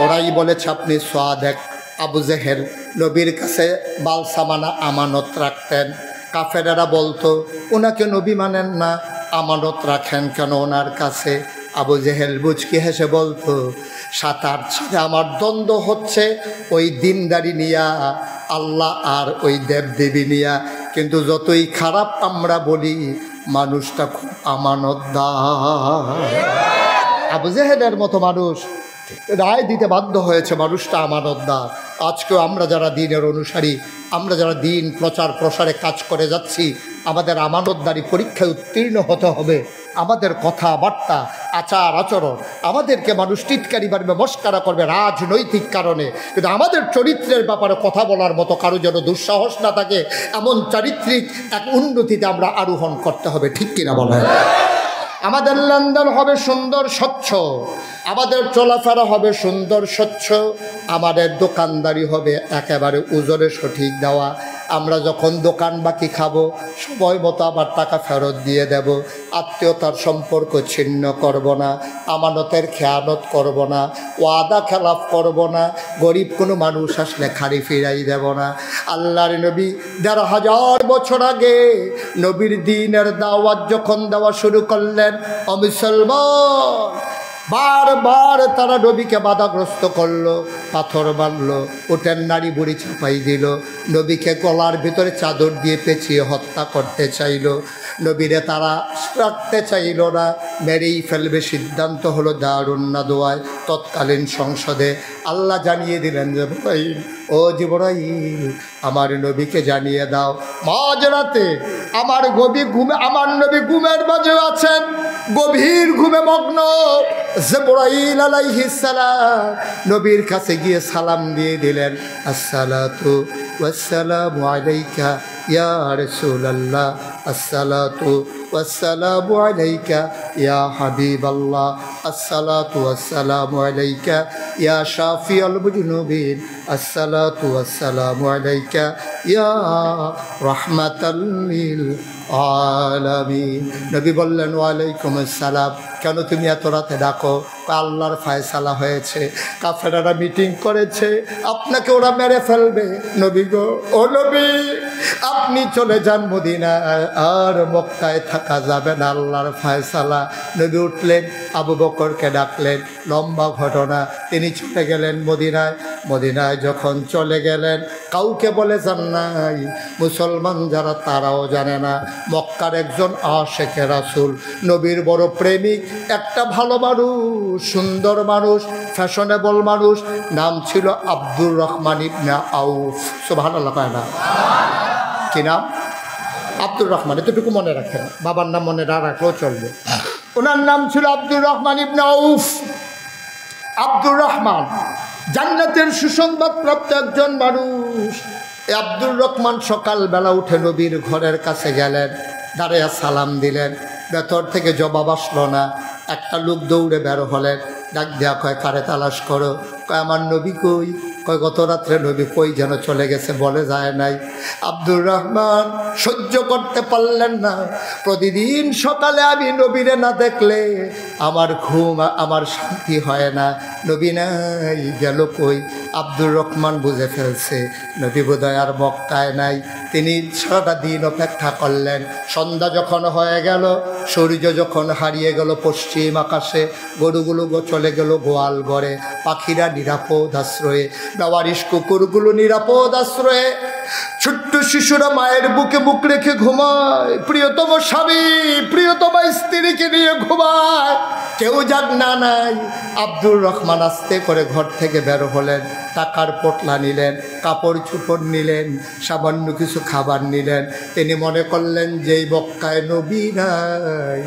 ওরাই বলেছে আপনি সাদেক। আবু জেহেল নবীর কাছে বালসামানা আমানত রাখতেন। কাফেরেরা বলতো ওনাকে নবী মানেন না, আমানত রাখেন কেন ওনার কাছে? আবু জেহেল বুঝকি হেসে বলতো ৭-৮ সালে আমার দ্বন্দ্ব হচ্ছে ওই দিনদারি নিয়া, আল্লাহ আর ওই দেবদেবী নিয়া, কিন্তু যতই খারাপ আমরা বলি মানুষটা খুব আমানতদার। আবু জেহেলের মতো মানুষ রায় দিতে বাধ্য হয়েছে মানুষটা আমানতদার। আজকেও আমরা যারা দ্বীনের অনুসারী, আমরা যারা দ্বীন প্রচার প্রসারে কাজ করে যাচ্ছি, আমাদের আমানতদারি পরীক্ষায় উত্তীর্ণ হতে হবে। আমাদের কথাবার্তা, আচার আচরণ, আমাদেরকে মানুষ টিটকারি মারবে, মস্কারা করবে রাজনৈতিক কারণে, কিন্তু আমাদের চরিত্রের ব্যাপারে কথা বলার মতো কারো যেন দুঃসাহস না থাকে, এমন চারিত্রিক এক উন্নতিতে আমরা আরোহণ করতে হবে। ঠিক কিনা বলেন? আমাদের লেনদেন হবে সুন্দর স্বচ্ছ, আমাদের চলাফেরা হবে সুন্দর স্বচ্ছ, আমাদের দোকানদারি হবে একেবারে ওজনে সঠিক দেওয়া। আমরা যখন দোকান বাকি খাবো সময় মতো আবার টাকা ফেরত দিয়ে দেব। আত্মীয়তার সম্পর্ক ছিন্ন করব না, আমানতের খেয়ানত করব না, ওয়াদা খেলাফ করব না, গরিব কোনো মানুষ আসলে খালি ফিরাই দেব না। আল্লাহর নবী ১৫০০ বছর আগে নবীর দ্বীনের দাওয়াত যখন দেওয়া শুরু করলেন, মুসলমান বারবার তারা নবীকে বাধাগ্রস্ত করলো, পাথর মারল, উটের নাড়ি বুড়ি চাপাই দিল, নবীকে গলার ভিতরে চাদর দিয়ে পেঁচিয়ে হত্যা করতে চাইল। নবীরে তারা রাখতে চাইল না, মেরেই ফেলবে। সিদ্ধান্ত হলো দারুন নাদওয়ায় তৎকালীন সংসদে আল্লাহ জানিয়ে দিলেন, জিবরাইল, ও জিবরাইল, আমার নবীকে জানিয়ে দাও মাঝরাতে আমার নবী ঘুমের মাঝে আছেন, গভীর ঘুমে মগ্ন। জিবরাইল আলাইহিস সালাম নবীর কাছে গিয়ে সালাম দিয়ে দিলেন, আসসালাতু ওয়াসসালামু আলাইকা ইয়া রাসূলুল্লাহ, আসসালাতু ওয়াসসালামু আলাইকা ইয়া হাবিবাল্লাহ, আসসালাতু ওয়াসসালামু আলাইকা ইয়া শাফিউল মুজনুবিন, আসসালাতু ওয়াসসালামু আলাইকা ইয়া রাহমাতাল লিল আলামিন। নবী বললেন, ওয়ালাইকুম আসসালাম। কেন তুমি এত রাতে ডাকো? আল্লাহর ফায়সালা হয়েছে, কাফেররা মিটিং করেছে, আপনাকে ওরা মেরে ফেলবে। নবী গো, ও নবী, আপনি চলে যান মদিনায়, আর মক্কায় থাকা যাবে না, আল্লাহর ফায়সালা। নবী উঠলেন, আবু বকরকে ডাকলেন, লম্বা ঘটনা। তিনি চলে গেলেন মদিনায়। মদিনায় যখন চলে গেলেন, কাউকে বলে যান নাই, মুসলমান যারা তারাও জানে না। মক্কার একজন আশিকে রাসূল, নবীর বড় প্রেমিক, একটা ভালো মানুষ, সুন্দর মানুষ, ফ্যাশনেবল মানুষ, নাম ছিল আব্দুর রহমান ইবনে আউফ। সুবহানাল্লাহ কয় না? কি নাম? আব্দুর রহমান। এতটুকু মনে রাখেন, বাবার নাম মনে না রাখলেও চলবে। ওনার নাম ছিল আব্দুর রহমান ইবনে আউফ। আব্দুর রহমান জান্নাতের সুসংবাদ প্রাপ্ত একজন মানুষ। এই আব্দুর রহমান সকালবেলা উঠে নবীর ঘরের কাছে গেলেন, দাঁড়িয়ে সালাম দিলেন। ভেতর থেকে জবাব আসলো না। একটা লোক দৌড়ে বের হলেন, ডাক দেয়া, কয় কারে তালাশ করো? কয় আমার নবী কই? কয় গত রাত্রে নবী কই যেন চলে গেছে, বলে যায় নাই। আব্দুর রহমান সহ্য করতে পারলেন না। প্রতিদিন সকালে আমি নবীরে না দেখলে আমার ঘুম, আমার শান্তি হয় না। নবী নাই, গেল কই? আব্দুর রহমান বুঝে ফেলছে নবী বোধহয় আর মক্কায় নাই। তিনি সারাটা দিন অপেক্ষা করলেন। সন্ধ্যা যখন হয়ে গেল, সূর্য যখন হারিয়ে গেল পশ্চিম আকাশে, গরুগুলো চলে গেল গোয়াল ঘরে, পাখিরা নিরাপদ আশ্রয়ে, বেওয়ারিশ কুকুরগুলো নিরাপদ আশ্রয়ে, ছোট্ট শিশুরা মায়ের বুকে বুক রেখে ঘুমায়, প্রিয়তম স্বামী প্রিয়তম স্ত্রীকে নিয়ে ঘুমায়, কেউ যাক না নাই। আব্দুর রহমান আস্তে করে ঘর থেকে বের হলেন, টাকার পোটলা নিলেন, কাপড় চোপড় নিলেন, সামান্য কিছু খাবার নিলেন। তিনি মনে করলেন যে এই মক্কায় নবী নাই,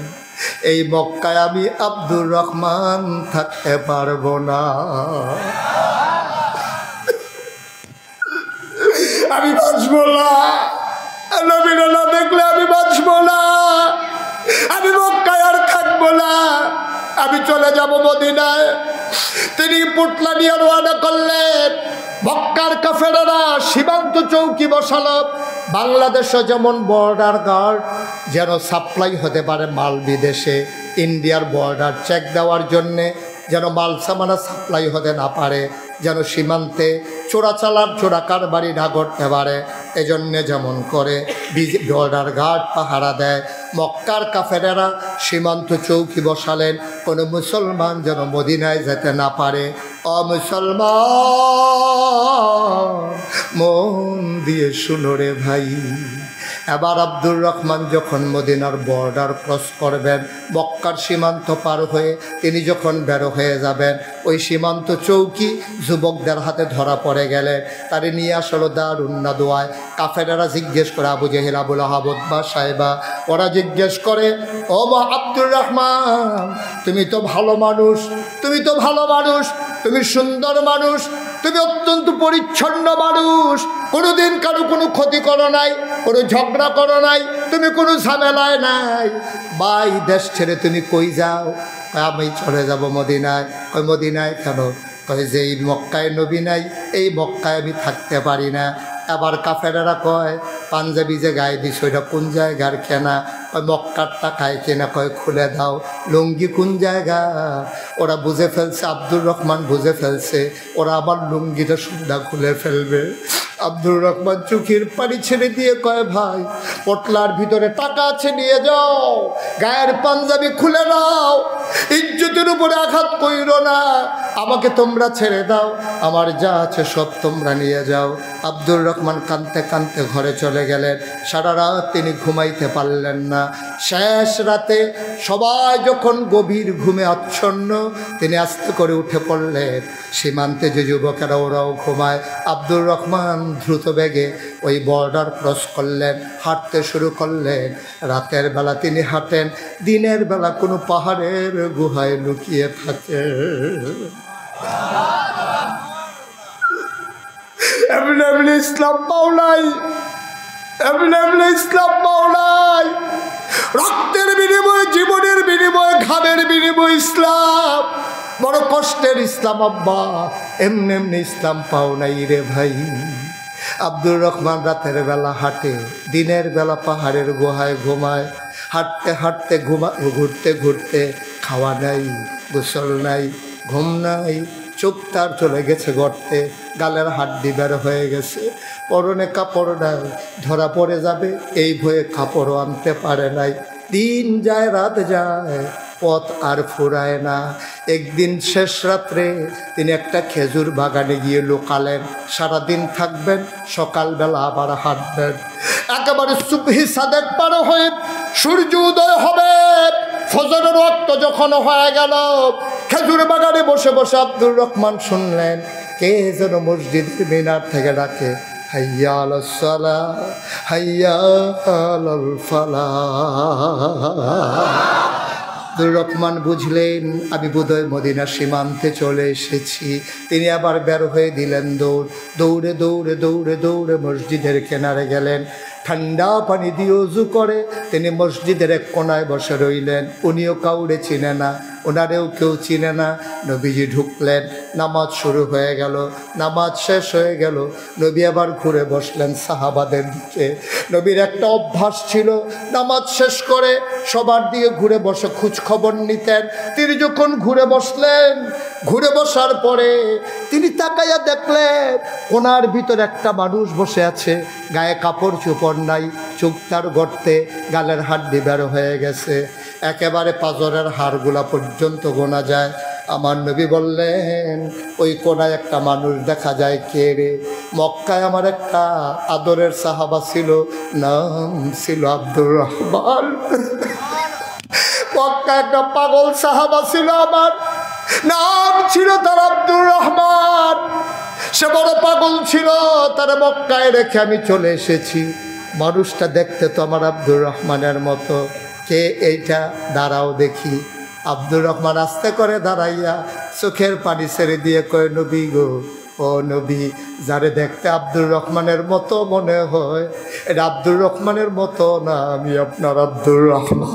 এই মক্কায় আমি আব্দুর রহমান থাকতে পারবো না, আমি বাঁচবো না, নবীরা না দেখলে আমি বাঁচবো না, আমি মক্কায় আর থাকবো না, আমি চলে যাব মদিনায়। তিনি পুটলা নিয়ে রওনা করলেন। মক্কার কাফেররা সীমান্ত চৌকি বসালো। বাংলাদেশে যেমন বর্ডার গার্ড যেন সাপ্লাই হতে পারে মাল বিদেশে, ইন্ডিয়ার বর্ডার চেক দেওয়ার জন্যে যেন মাল সামানা সাপ্লাই হতে না পারে, যেন সীমান্তে চোরাচালার চোরা কারবারি না ঘটতে পারে, এজন্যে যেমন করে বর্ডার গার্ড পাহারা দেয়। মক্কার কাফেরেরা সীমান্ত চৌকি বসালেন, কোনো মুসলমান যেন মদিনায় যেতে না পারে। মুসলমান মন দিয়ে শুনো রে ভাই, এবার আব্দুর রহমান যখন মদিনার বর্ডার ক্রস করবেন, মক্কার সীমান্ত পার হয়ে তিনি যখন বের হয়ে যাবেন, ওই সীমান্ত চৌকি যুবকদের হাতে ধরা পড়ে গেলে তারে নিয়ে আসলো দারুন নাদওয়ায়। কাফেরেরা জিজ্ঞেস করে, আবু জেহেল, আবুল আহাব, উতবা, সাইবা, ওরা জিজ্ঞেস করে, ও আব্দুর রহমান, তুমি তো ভালো মানুষ, তুমি তো ভালো মানুষ, তুমি সুন্দর মানুষ, তুমি অত্যন্ত পরিচ্ছন্ন মানুষ, কোনোদিন কারো কোনো ক্ষতি করো নাই, কোনো ঝগড়া করো নাই, তুমি কোনো ঝামেলায় নাই, ভাই দেশ ছেড়ে তুমি কই যাও? আমি চলে যাব মদিনায়। কই মদিনায় কেন? কয় যে এই মক্কায় নবী নাই, এই মক্কায় আমি থাকতে পারি না। আবার কাফেরেরা কয়, পাঞ্জাবি যে গায়ে দিস ওইটা কোন জায়গার কেনা? কয় মক্কার টাকায় কেনা। কয় খুলে দাও। লুঙ্গি কোন জায়গা? ওরা বুঝে ফেলছে, আব্দুর রহমান বুঝে ফেলছে, ওরা আবার লুঙ্গিটা সুদ্ধা খুলে ফেলবে। আব্দুর রহমান চোখের পানি ছেড়ে দিয়ে কয়, ভাই পটলার ভিতরে টাকা আছে, নিয়ে যাও, গায়ের পাঞ্জাবি খুলে নাও, ইজ্জতের উপরে আঘাত কইরো না। আমাকে তোমরা ছেড়ে দাও, আমার যা আছে সব তোমরা নিয়ে যাও। আব্দুর রহমান কাঁদতে কাঁদতে ঘরে চলে গেলেন। সারা রাত তিনি ঘুমাইতে পারলেন না। শেষ রাতে সবাই যখন গভীর ঘুমে আচ্ছন্ন, তিনি আস্তে করে উঠে পড়লেন। সীমান্তে যে যুবকেরা ওরাও ঘুমায়, আব্দুর রহমান দ্রুত বেগে ওই বর্ডার ক্রস করলেন, হাঁটতে শুরু করলেন। রাতের বেলা তিনি হাঁটেন, দিনের বেলা কোনো পাহাড়ের গুহায় লুকিয়ে থাকে। এমনি এমনি ইসলাম পাও নাই, এমনি এমনি ইসলাম পাও নাই। রক্তের বিনিময়ে, জীবনের বিনিময়ে, ঘামের বিনিময়ে ইসলাম, বড় কষ্টের ইসলাম আব্বা। এমনি এমনি ইসলাম পাও নাই রে ভাই। আব্দুর রহমান রাতের বেলা হাঁটে, দিনের বেলা পাহাড়ের গুহায় ঘুমায়। হাঁটতে হাঁটতে ঘুরতে ঘুরতে খাওয়া নাই, গোসল নাই, ঘুম নাই, চোখ তার চলে গেছে গর্তে, গালের হাড্ডি বের হয়ে গেছে, পরনে কাপড় নাই, ধরা পড়ে যাবে এই ভয়ে কাপড়ও আনতে পারে নাই। দিন যায় রাত যায়, পথ আর ফুরায় না। একদিন শেষ রাত্রে তিনি একটা খেজুর বাগানে গিয়ে লুকালেন। সারাদিন থাকবেন, সকালবেলা আবার হাঁটবেন। একেবারে সুবহি সাদেক পার হয়ে সূর্য উদয় হবে, ফজরের ওয়াক্ত যখন হয়ে গেল, খেজুর বাগানে বসে বসে আব্দুর রহমান শুনলেন কে যেন মসজিদের মিনার থেকে ডাকে, হাইয়া আলাস সালাহ, হাইয়া আলাল ফালাহ। আব্দুর রহমান বুঝলেন আমি বোধহয় মদিনা সীমান্তে চলে এসেছি। তিনি আবার বের হয়ে দিলেন দৌড়। দৌড়ে দৌড়ে দৌড়ে দৌড়ে মসজিদের কিনারে গেলেন। ঠান্ডা পানি দিয়ে ওযু করে তিনি মসজিদের এক কোনায় বসে রইলেন। উনিও কাউরে চিনে না, ওনারেও কেউ চিনে না। নবীজি ঢুকলেন, নামাজ শুরু হয়ে গেল। নামাজ শেষ হয়ে গেল, নবী আবার ঘুরে বসলেন সাহাবাদের দিকে। নবীর একটা অভ্যাস ছিল, নামাজ শেষ করে সবার দিকে ঘুরে বসে খোঁজ খবর নিতেন। তিনি যখন ঘুরে বসলেন, ঘুরে বসার পরে তিনি তাকাইয়া দেখলেন কোনার ভিতর একটা মানুষ বসে আছে, গায়ে কাপড় চোপড় নাই, চোখ তার গর্তে, গালের হাড্ডি বের হয়ে গেছে, একেবারে পাঁজরের হাড়গুলা পর্যন্ত গোনা যায়। আমার নবী বললেন ওই কোনায় একটা মানুষ দেখা যায়, কে রে? মক্কায় আমার একটা আদরের সাহাবা ছিল, নাম ছিল আব্দুর রহমান। মক্কায় একটা পাগল সাহাবা ছিল, আমার নাম ছিল তার আব্দুর রহমান। সে বড় পাগল ছিল, তার মক্কায় রেখে আমি চলে এসেছি। মানুষটা দেখতে তো আমার আব্দুর রহমানের মতো। কে এইটা? দাঁড়াও দেখি। আব্দুর রহমান আস্তে করে দাঁড়াইয়া চোখের পানি ছেড়ে দিয়ে কয়, নবী গো, ও নবী, যারে দেখতে আব্দুর রহমানের মতো মনে হয় এটা আব্দুর রহমানের মতো না, আমি আপনার আব্দুর রহমান,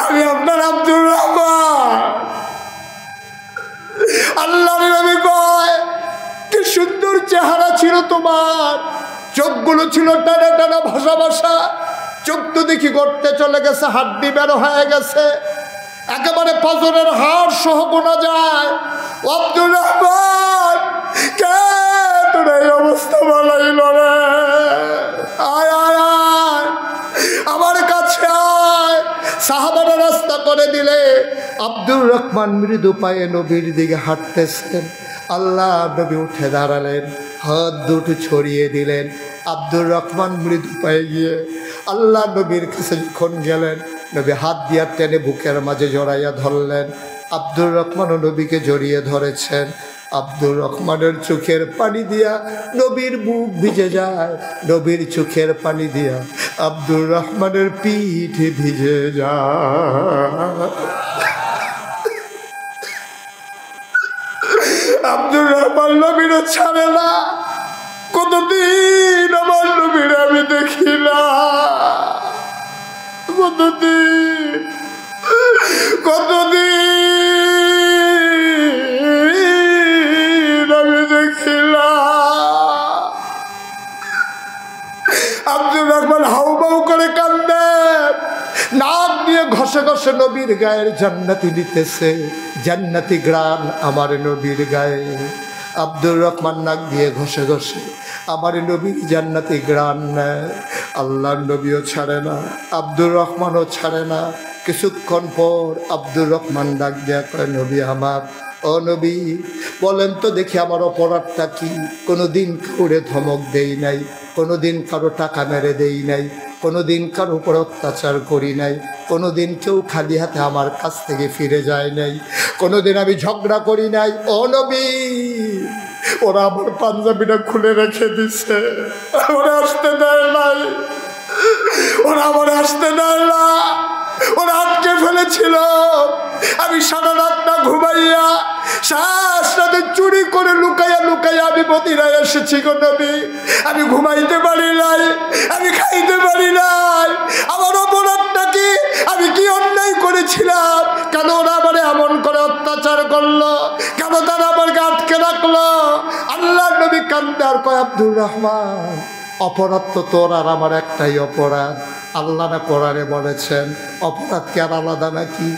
আমি আপনার আব্দুর রহমান। আল্লাহর নবী কয়, কি সুন্দর চেহারা ছিল তোমার, চোখগুলো ছিল টানা টানা, ভাষা ভাষা, চোখ তো দেখি গড়তে চলে গেছে, হাড্ডি বের হয়ে গেছে, একেবারে পাঁজরের হাড় সহ গোনা যায়। আব্দুর রহমান, কে তোর এই অবস্থা বানাইল রে? আয় আয় আয়, আমার কাছে আয়। সাহাবারা রাস্তা করে দিলে আব্দুর রহমান মৃদু পায়ে নবীর দিকে হাঁটতেছেন। আল্লাহ নবী উঠে দাঁড়ালেন, হাত দুটো ছড়িয়ে দিলেন। আব্দুর রহমান মৃদু পায়ে গিয়ে আল্লাহ নবীর কাছে যখন গেলেন, নবী হাত দিয়া টেনে বুকের মাঝে জড়াইয়া ধরলেন। আব্দুর রহমানও নবীকে জড়িয়ে ধরেছেন। আব্দুর রহমানের চোখের পানি দিয়া নবীর বুক ভিজে যায়, নবীর চোখের পানি দিয়া আব্দুর রহমানের পিঠ ভিজে যায়। আব্দুর রহমান নবীর ছাড়ে না। কতদিন আমার নবীর আমি দেখি না, কতদিন কতদিন আমি দেখি না। আব্দুর রহমান হাউমাউ করে কান্দে, নাক দিয়ে ঘষে ঘষে নবীর গায়ের জান্নাতি নিতেছে, জান্নাতি গ্রান আমার নবীর গায়ে। আব্দুর রহমান নাক দিয়ে ঘষে ঘষে আমার নবীর জান্নাতি গ্রান নেয়। আল্লাহর নবীও ছাড়ে না, আব্দুর রহমানও ছাড়ে না। কিছুক্ষণ পর আব্দুর রহমান ডাক দেয়া কয়, নবী আমার, ও নবী বলেন তো দেখি আমার অপরাধটা কি? কোনোদিন কাউরে ধমক দেই নাই, কোনোদিন কারো টাকা মেরে দেই নাই, কোনোদিন কারো উপর অত্যাচার করি নাই, কোনোদিন কেউ খালি হাতে আমার কাছ থেকে ফিরে যায় নাই, কোনোদিন আমি ঝগড়া করি নাই। ও নবী, ওরা আমার পাঞ্জাবিটা খুলে রেখে দিছে, ওরা আসতে দেয় নাই, ওরা আমার আসতে দেয় না, ওরা আটকে ফেলেছিল। আমি সারা রাত না ঘুমাইয়া শ্বাস রাতে চুরি করে লুকাইয়া লুকাইয়া আমি মদিনায় এসেছি গো নবী। আমি ঘুমাইতে পারি নাই, আমি খাইতে পারি নাই। আমার অপরাধটা কি? আমি কি অন্যায় করেছিলাম? কেন ওরা আমার এমন করে অত্যাচার করলো? কেন তারা আমাকে আটকে রাখলো? আল্লাহ নবী কান্দে আর কয়, আব্দুর রহমান, অপরাধ তো তোর আর আমার একটাই অপরাধ। আল্লাহ না কোরআনে বলেছেন অপরাধ কি আর আলাদা নাকি?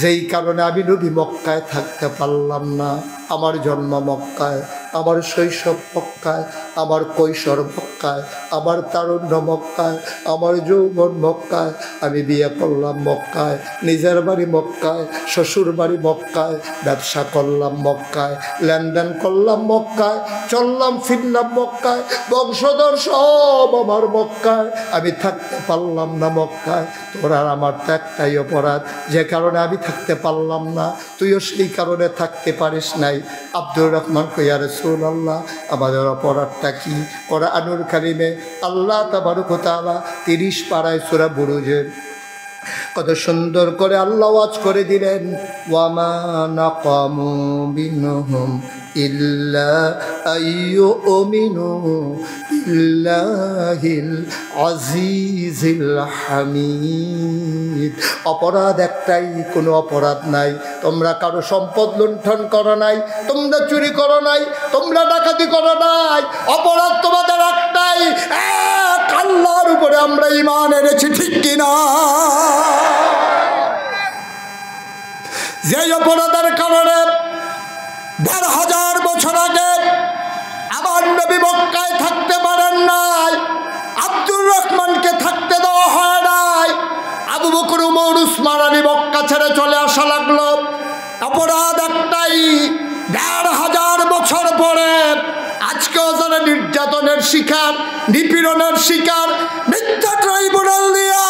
যেই কারণে আমি নবী মক্কায় থাকতে পারলাম না। আমার জন্ম মক্কায়, আমার শৈশব মক্কায়, আমার কৈশোর মক্কায়, আমার তারুণ্য মক্কায়, আমার যৌবন মক্কায়। আমি বিয়ে করলাম মক্কায়, নিজের বাড়ি মক্কায়, শ্বশুর বাড়ি মক্কায়, ব্যবসা করলাম মক্কায়, লেনদেন করলাম মক্কায়, চললাম ফিরলাম মক্কায়, বংশধর সব আমার মক্কায়। আমি থাকতে পারলাম না মক্কায়। তোর আর আমার তো একটাই অপরাধ, যে কারণে আমি থাকতে পারলাম না, তুইও সেই কারণে থাকতে পারিস নাই। আব্দুর রহমান কই, ইয়া রাসূলুল্লাহ, আমাদের অপরাধটা কি? কোরআনুল কারীমে আল্লাহ তাবারক ওয়া তাআলা 30 পারায় সূরা বুরুজের কত সুন্দর করে আল্লাহ ওয়াজ করে দিলেন, ওয়ামা নাকামু মিনহুম ইল্লা আইয়ুমিনু বিল্লাহিল আজিজিল হামিদ। অপরাধ একটাই, কোনো অপরাধ নাই। তোমরা কারো সম্পদ লুণ্ঠন করো নাই, তোমরা চুরি করো নাই, তোমরা ডাকাতি করো নাই। অপরাধ তোমাদের একটাই, এক আল্লাহর উপরে আমরা ঈমান এনেছি, ঠিক কিনা? যে অপরাধের কারণে ১,৫০০ বছর আগে আমার নবী মক্কায় থাকতে পারেন নাই, আব্দুর রহমানকে থাকতে দেওয়া হয় নাই, আবু বকর, উমর, উসমান আলী মক্কা ছেড়ে চলে আসা লাগলো। অপরাধ একটাই, ১,৫০০ বছর পরে আজকেও যারা নির্যাতনের শিকার, নিপীড়নের শিকার, মিথ্যা ট্রাইব্যুনাল দিয়া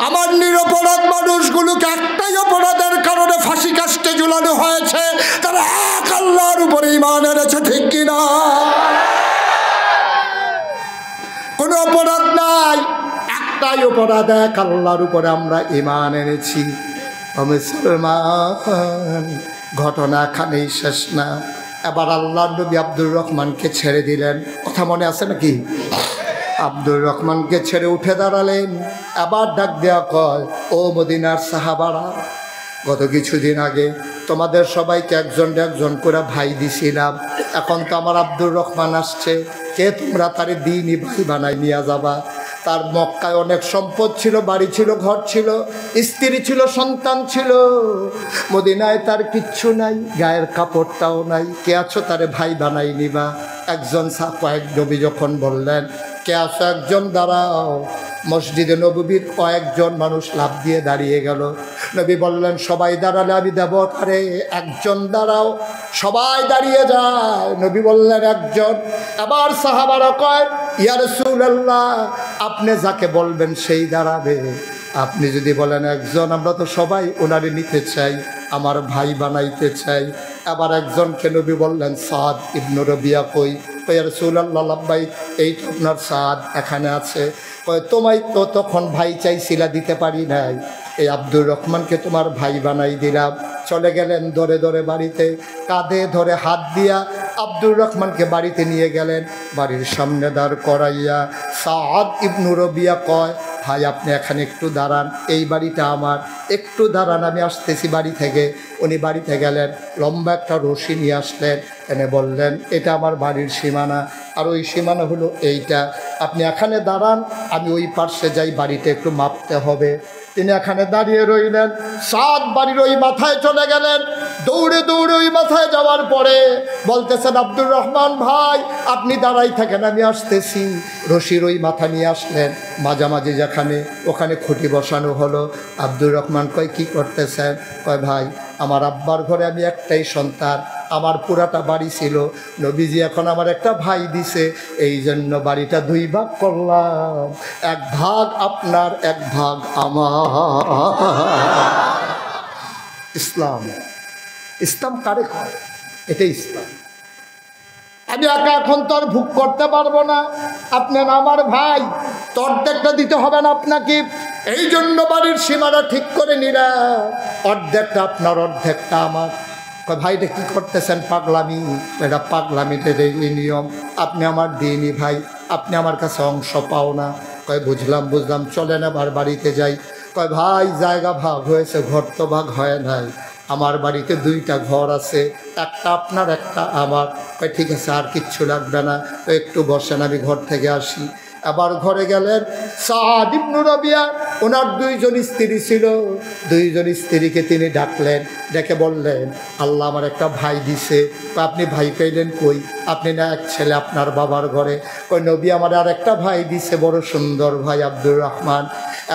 আমার নিরপরাধ মানুষগুলোকে একটাই অপরাধের কারণে ফাঁসি কাস্টে ঝুলানো হয়েছে, তারা এক আল্লাহর উপরে ঈমান এনেছে, ঠিক কিনা? কোনো অপরাধ নাই, একটাই অপরাধ, এক আল্লাহর উপরে আমরা ঈমান এনেছি। মুসলমান, ঘটনা খানেই শেষ না। এবার আল্লাহ নবী আব্দুর রহমানকে ছেড়ে দিলেন, কথা মনে আছে নাকি? আব্দুর রহমানকে ছেড়ে উঠে দাঁড়ালেন। আবার ডাক দেয়া কয়, ও মদিনার সাহাবারা, গত কিছুদিন আগে তোমাদের সবাইকে একজন একজন করে ভাই দিছিলাম, এখন তো আমার আব্দুর রহমান আসছে, কে তোমরা তারে দিনই ভাই বানাই নিয়ে যাবা? তার মক্কায় অনেক সম্পদ ছিল, বাড়ি ছিল, ঘর ছিল, স্ত্রী ছিল, সন্তান ছিল। মদিনায় তার কিচ্ছু নাই, গায়ের কাপড়টাও নাই, কে আছো তারে ভাই বানাই নিবা? একজন কয়েক নবী যখন বললেন, কে আছো একজন দাঁড়াও, মসজিদে নববীর কয়েকজন মানুষ লাফ দিয়ে দাঁড়িয়ে গেল। নবী বললেন, সবাই দাঁড়ালে আমি দেব, আরে একজন দাঁড়াও। সবাই দাঁড়িয়ে যায়। নবী বললেন, একজন। আবার সাহাবারা কয়, ইয়া রাসূলুল্লাহ, আপনি যাকে বলবেন সেই দাঁড়াবে। আপনি যদি বলেন একজন, আমরা তো সবাই ওনারে নিতে চাই, আমার ভাই বানাইতে চাই। আবার একজনকে নবী বললেন, সাদ ইবনে রবিয়া কই? ইয়া রাসূলুল্লাহ, লাব্বাইক, এই তো আপনার সাদ এখানে আছে। কয়, তোমায় তো তখন ভাই চাইছিলা, দিতে পারি নাই, এই আব্দুর রহমানকে তোমার ভাই বানাই দিলাম। চলে গেলেন ধরে ধরে বাড়িতে, কাঁধে ধরে হাত দিয়া আব্দুর রহমানকে বাড়িতে নিয়ে গেলেন। বাড়ির সামনে দাঁড় করাইয়া সাদ ইবনে রবিয়া কয়, ভাই আপনি এখানে একটু দাঁড়ান, এই বাড়িটা আমার, একটু দাঁড়ান, আমি আসতেছি বাড়ি থেকে। উনি বাড়িতে গেলেন, লম্বা একটা রশি নিয়ে আসলেন, এনে বললেন, এটা আমার বাড়ির সীমানা, আর ওই সীমানা হলো এইটা, আপনি এখানে দাঁড়ান, আমি ওই পার্শ্বে যাই, বাড়িতে একটু মাপতে হবে। তিনি এখানে দাঁড়িয়ে রইলেন। সাদ বাড়ির ওই মাথায় চলে গেলেন, দৌড়ে দৌড়ে ওই মাথায় যাওয়ার পরে বলতেছেন, আব্দুর রহমান ভাই আপনি দাঁড়াই থাকেন, আমি আসতেছি। রশির ওই মাথা নিয়ে আসলেন, মাঝামাঝি যেখানে ওখানে খুঁটি বসানো হলো। আব্দুর রহমান কয় কি করতেছেন? কয় ভাই আমার আব্বার ঘরে আমি একটাই সন্তান, আমার পুরাটা বাড়ি ছিল, নবীজি এখন আমার একটা ভাই দিছে, এই জন্য বাড়িটা দুই ভাগ করলাম, এক ভাগ আপনার এক ভাগ আমার। ইসলাম, ইসলাম কারে কয়? এটাই ইসলাম। আমি একা এখন তো আর ভোগ করতে পারবো না, আপনার আমার ভাই, তো অর্ধেকটা দিতে হবে না আপনাকে, এই জন্য বাড়ির সীমানা ঠিক করে নিলাম, অর্ধেকটা আপনার অর্ধেকটা আমার। ভাই এটা কী করতেছেন? পাগলামি। এটা পাগলামিতে এই নিয়ম, আপনি আমার দিইনি ভাই, আপনি আমার কাছে অংশ পাও না। কয় বুঝলাম বুঝলাম, চলেন আবার বাড়িতে যাই। কয় ভাই জায়গা ভাগ হয়েছে, ঘর তো ভাগ হয় নাই, আমার বাড়িতে দুইটা ঘর আছে, একটা আপনার একটা আমার। কয় ঠিক আছে আর কিচ্ছু লাগবে না, একটু বসেন আমি ঘর থেকে আসি। আবার ঘরে গেলেন। সাদ ইবনে রাবিয়া, ওনার দুইজন স্ত্রী ছিল, দুইজন স্ত্রীকে তিনি ডাকলেন, ডেকে বললেন আল্লাহ আমার একটা ভাই দিছে। আপনি ভাই পেলেন কই? আপনি না এক ছেলে আপনার বাবার ঘরে। কই নবী আমার আর একটা ভাই দিছে, বড় সুন্দর ভাই আব্দুর রহমান।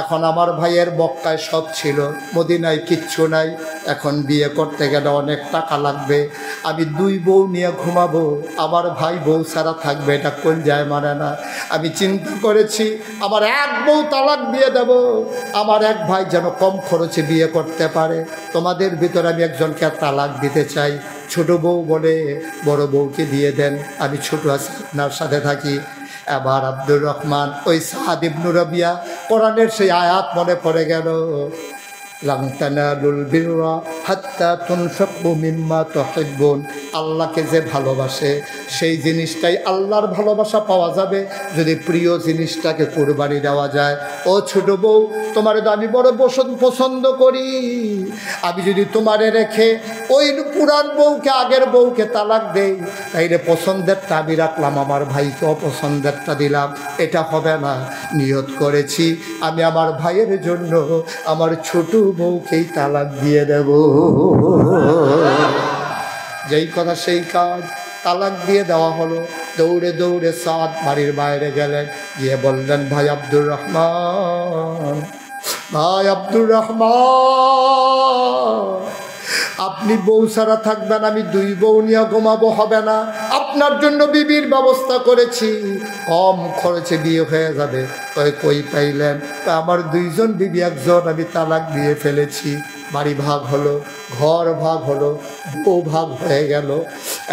এখন আমার ভাইয়ের বক্কায় সব ছিল, মদিনায় কিচ্ছু নাই, এখন বিয়ে করতে গেলে অনেক টাকা লাগবে, আমি দুই বউ নিয়ে ঘুমাবো, আমার ভাই বউ ছাড়া থাকবে, এটা কোন যায় মানে না। আমি চিন্তা করেছি আমার এক বউ তালাক দিয়ে দেব, আমার এক ভাই যেন কম খরচে বিয়ে করতে পারে। তোমাদের ভিতরে আমি একজনকে তালাক দিতে চাই। ছোট বউ বলে বড় বউকে দিয়ে দেন, আমি ছোট আছি আপনার সাথে থাকি। এবার আব্দুর রহমান ওই সাদ ইবনে রাবিয়া, কোরআনের সেই আয়াত মনে পড়ে গেল, লান তানালুল বিররা হাত্তা তুনফিকু মিম্মা তুহিব্বুন। আল্লাহকে যে ভালোবাসে সেই জিনিসটাই আল্লাহর ভালোবাসা পাওয়া যাবে যদি প্রিয় জিনিসটাকে কুরবানি দেওয়া যায়। ও ছোট বউ, তোমারে তো আমি বড় পছন্দ করি, আমি যদি তোমারে রেখে ওই পুরান বউকে আগের বউকে তালাক দেই, তাইলে পছন্দেরটা আমি রাখলাম, আমার ভাইকে অপছন্দেরটা দিলাম, এটা হবে না। নিয়ত করেছি আমি আমার ভাইয়ের জন্য আমার ছোট বউকেই তালাক দিয়ে দেব। যেই কথা সেই কাজ, তালাক দিয়ে দেওয়া হলো। দৌড়ে দৌড়ে সাদ বাড়ির বাইরে গেলেন, গিয়ে বললেন ভাই আব্দুর রহমান, ভাই আব্দুর রহমান, আপনি বউ ছাড়া থাকবেন, আমি দুই বউ নিয়ে ঘুমাবো, হবে না, আপনার জন্য বিবির ব্যবস্থা করেছি, কম খরচে বিয়ে হয়ে যাবে। কই পাইলেন? আমার দুইজন বিবি, একজন আমি তালাক দিয়ে ফেলেছি। বাড়ি ভাগ হলো, ঘর ভাগ হলো, বউ ভাগ হয়ে গেল।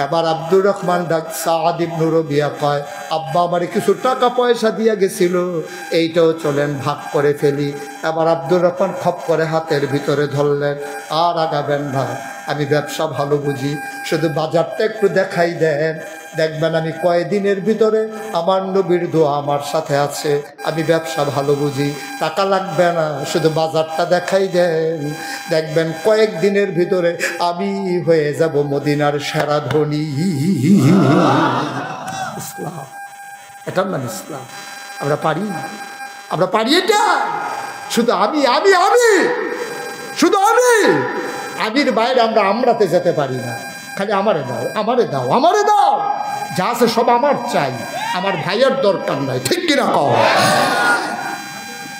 এবার আব্দুর রহমান ডাক সাদ ইবনে রাবিয়া কয়, আব্বা আমারে কিছু টাকা পয়সা দিয়ে গেছিল, এইটাও চলেন ভাগ করে ফেলি। এবার আব্দুর রহমান খপ করে হাতের ভিতরে ধরলেন, আর আগাবেন না, আমি ব্যবসা ভালো বুঝি, শুধু বাজারটা একটু দেখাই দেন, দেখবেন আমি কয়েকদিনের ভিতরে আমার নবীর দোয়া আমার সাথে আছে, আমি ব্যবসা ভালো বুঝি, টাকা লাগবে না, শুধু বাজারটা দেখাই দেন, দেখবেন কয়েকদিনের ভিতরে আমি হয়ে যাব মদিনার সেরা ধনী। ইসলাম, এটার নাম ইসলাম। আমরা পারি, আমরা পারি এটা। শুধু আমি আমি আমি শুধু আমি আমির বাইরে আমরা আমরাতে যেতে পারি না। খালি আমারে দাও, আমারে দাও, আমারে দাও, যা আছে সব আমার চাই, আমার ভাইয়ের দরকার নাই। ঠিক কিনা কও?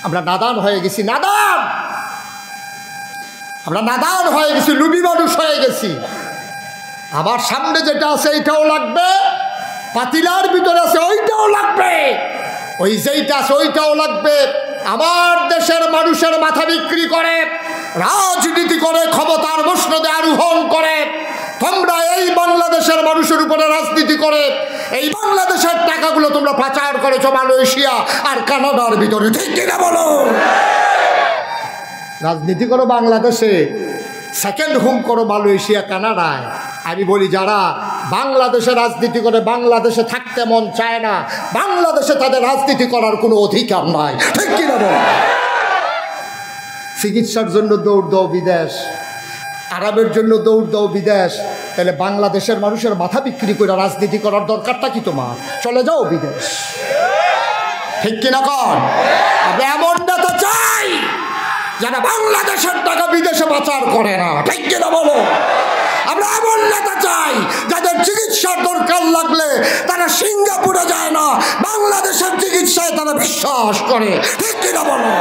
আমরা নাদান হয়ে গেছি, নাদান, আমরা নাদান হয়ে গেছি, লুবি মানুষ হয়ে গেছি। আমার সামনে যেটা আছে এইটাও লাগবে, পাতিলার ভিতরে আছে ওইটাও লাগবে, ওই যেইটা আছে ওইটাও লাগবে। আমার দেশের মানুষের মাথা বিক্রি করে, রাজনীতি করে, ক্ষমতার মসনদে আরোহণ করে, তোমরা এই বাংলাদেশের মানুষের উপরে রাজনীতি করে এই বাংলাদেশের টাকাগুলো তোমরা পাচার করেছো মালয়েশিয়া আর কানাডার ভিতরে। ঠিক কিনা বলো? রাজনীতি করো বাংলাদেশে, সেকেন্ড হোম করো মালয়েশিয়া কানাডায়। আমি বলি যারা বাংলাদেশে রাজনীতি করে বাংলাদেশে থাকতে মন চায় না, বাংলাদেশে তাদের রাজনীতি করার কোনো অধিকার নাই। ঠিক কিনা বলো? চিকিৎসার জন্য দৌড় দাও বিদেশ, আরামের জন্য দৌড় দাও বিদেশ, তাহলে বাংলাদেশের মানুষের মাথা বিক্রি করে রাজনীতি করার দরকারটা কি তোমার? চলে যাও বিদেশ। ঠিক কিনা কর? আমরা এমন নেতা চাই যারা বাংলাদেশের টাকা বিদেশে পাচার করে না। ঠিক কিনা বলো? আমরা এমন নেতা চাই যাদের চিকিৎসার দরকার লাগলে তারা সিঙ্গাপুরে যায় না, বাংলাদেশের চিকিৎসায় তারা বিশ্বাস করে। ঠিক কিনা বলো?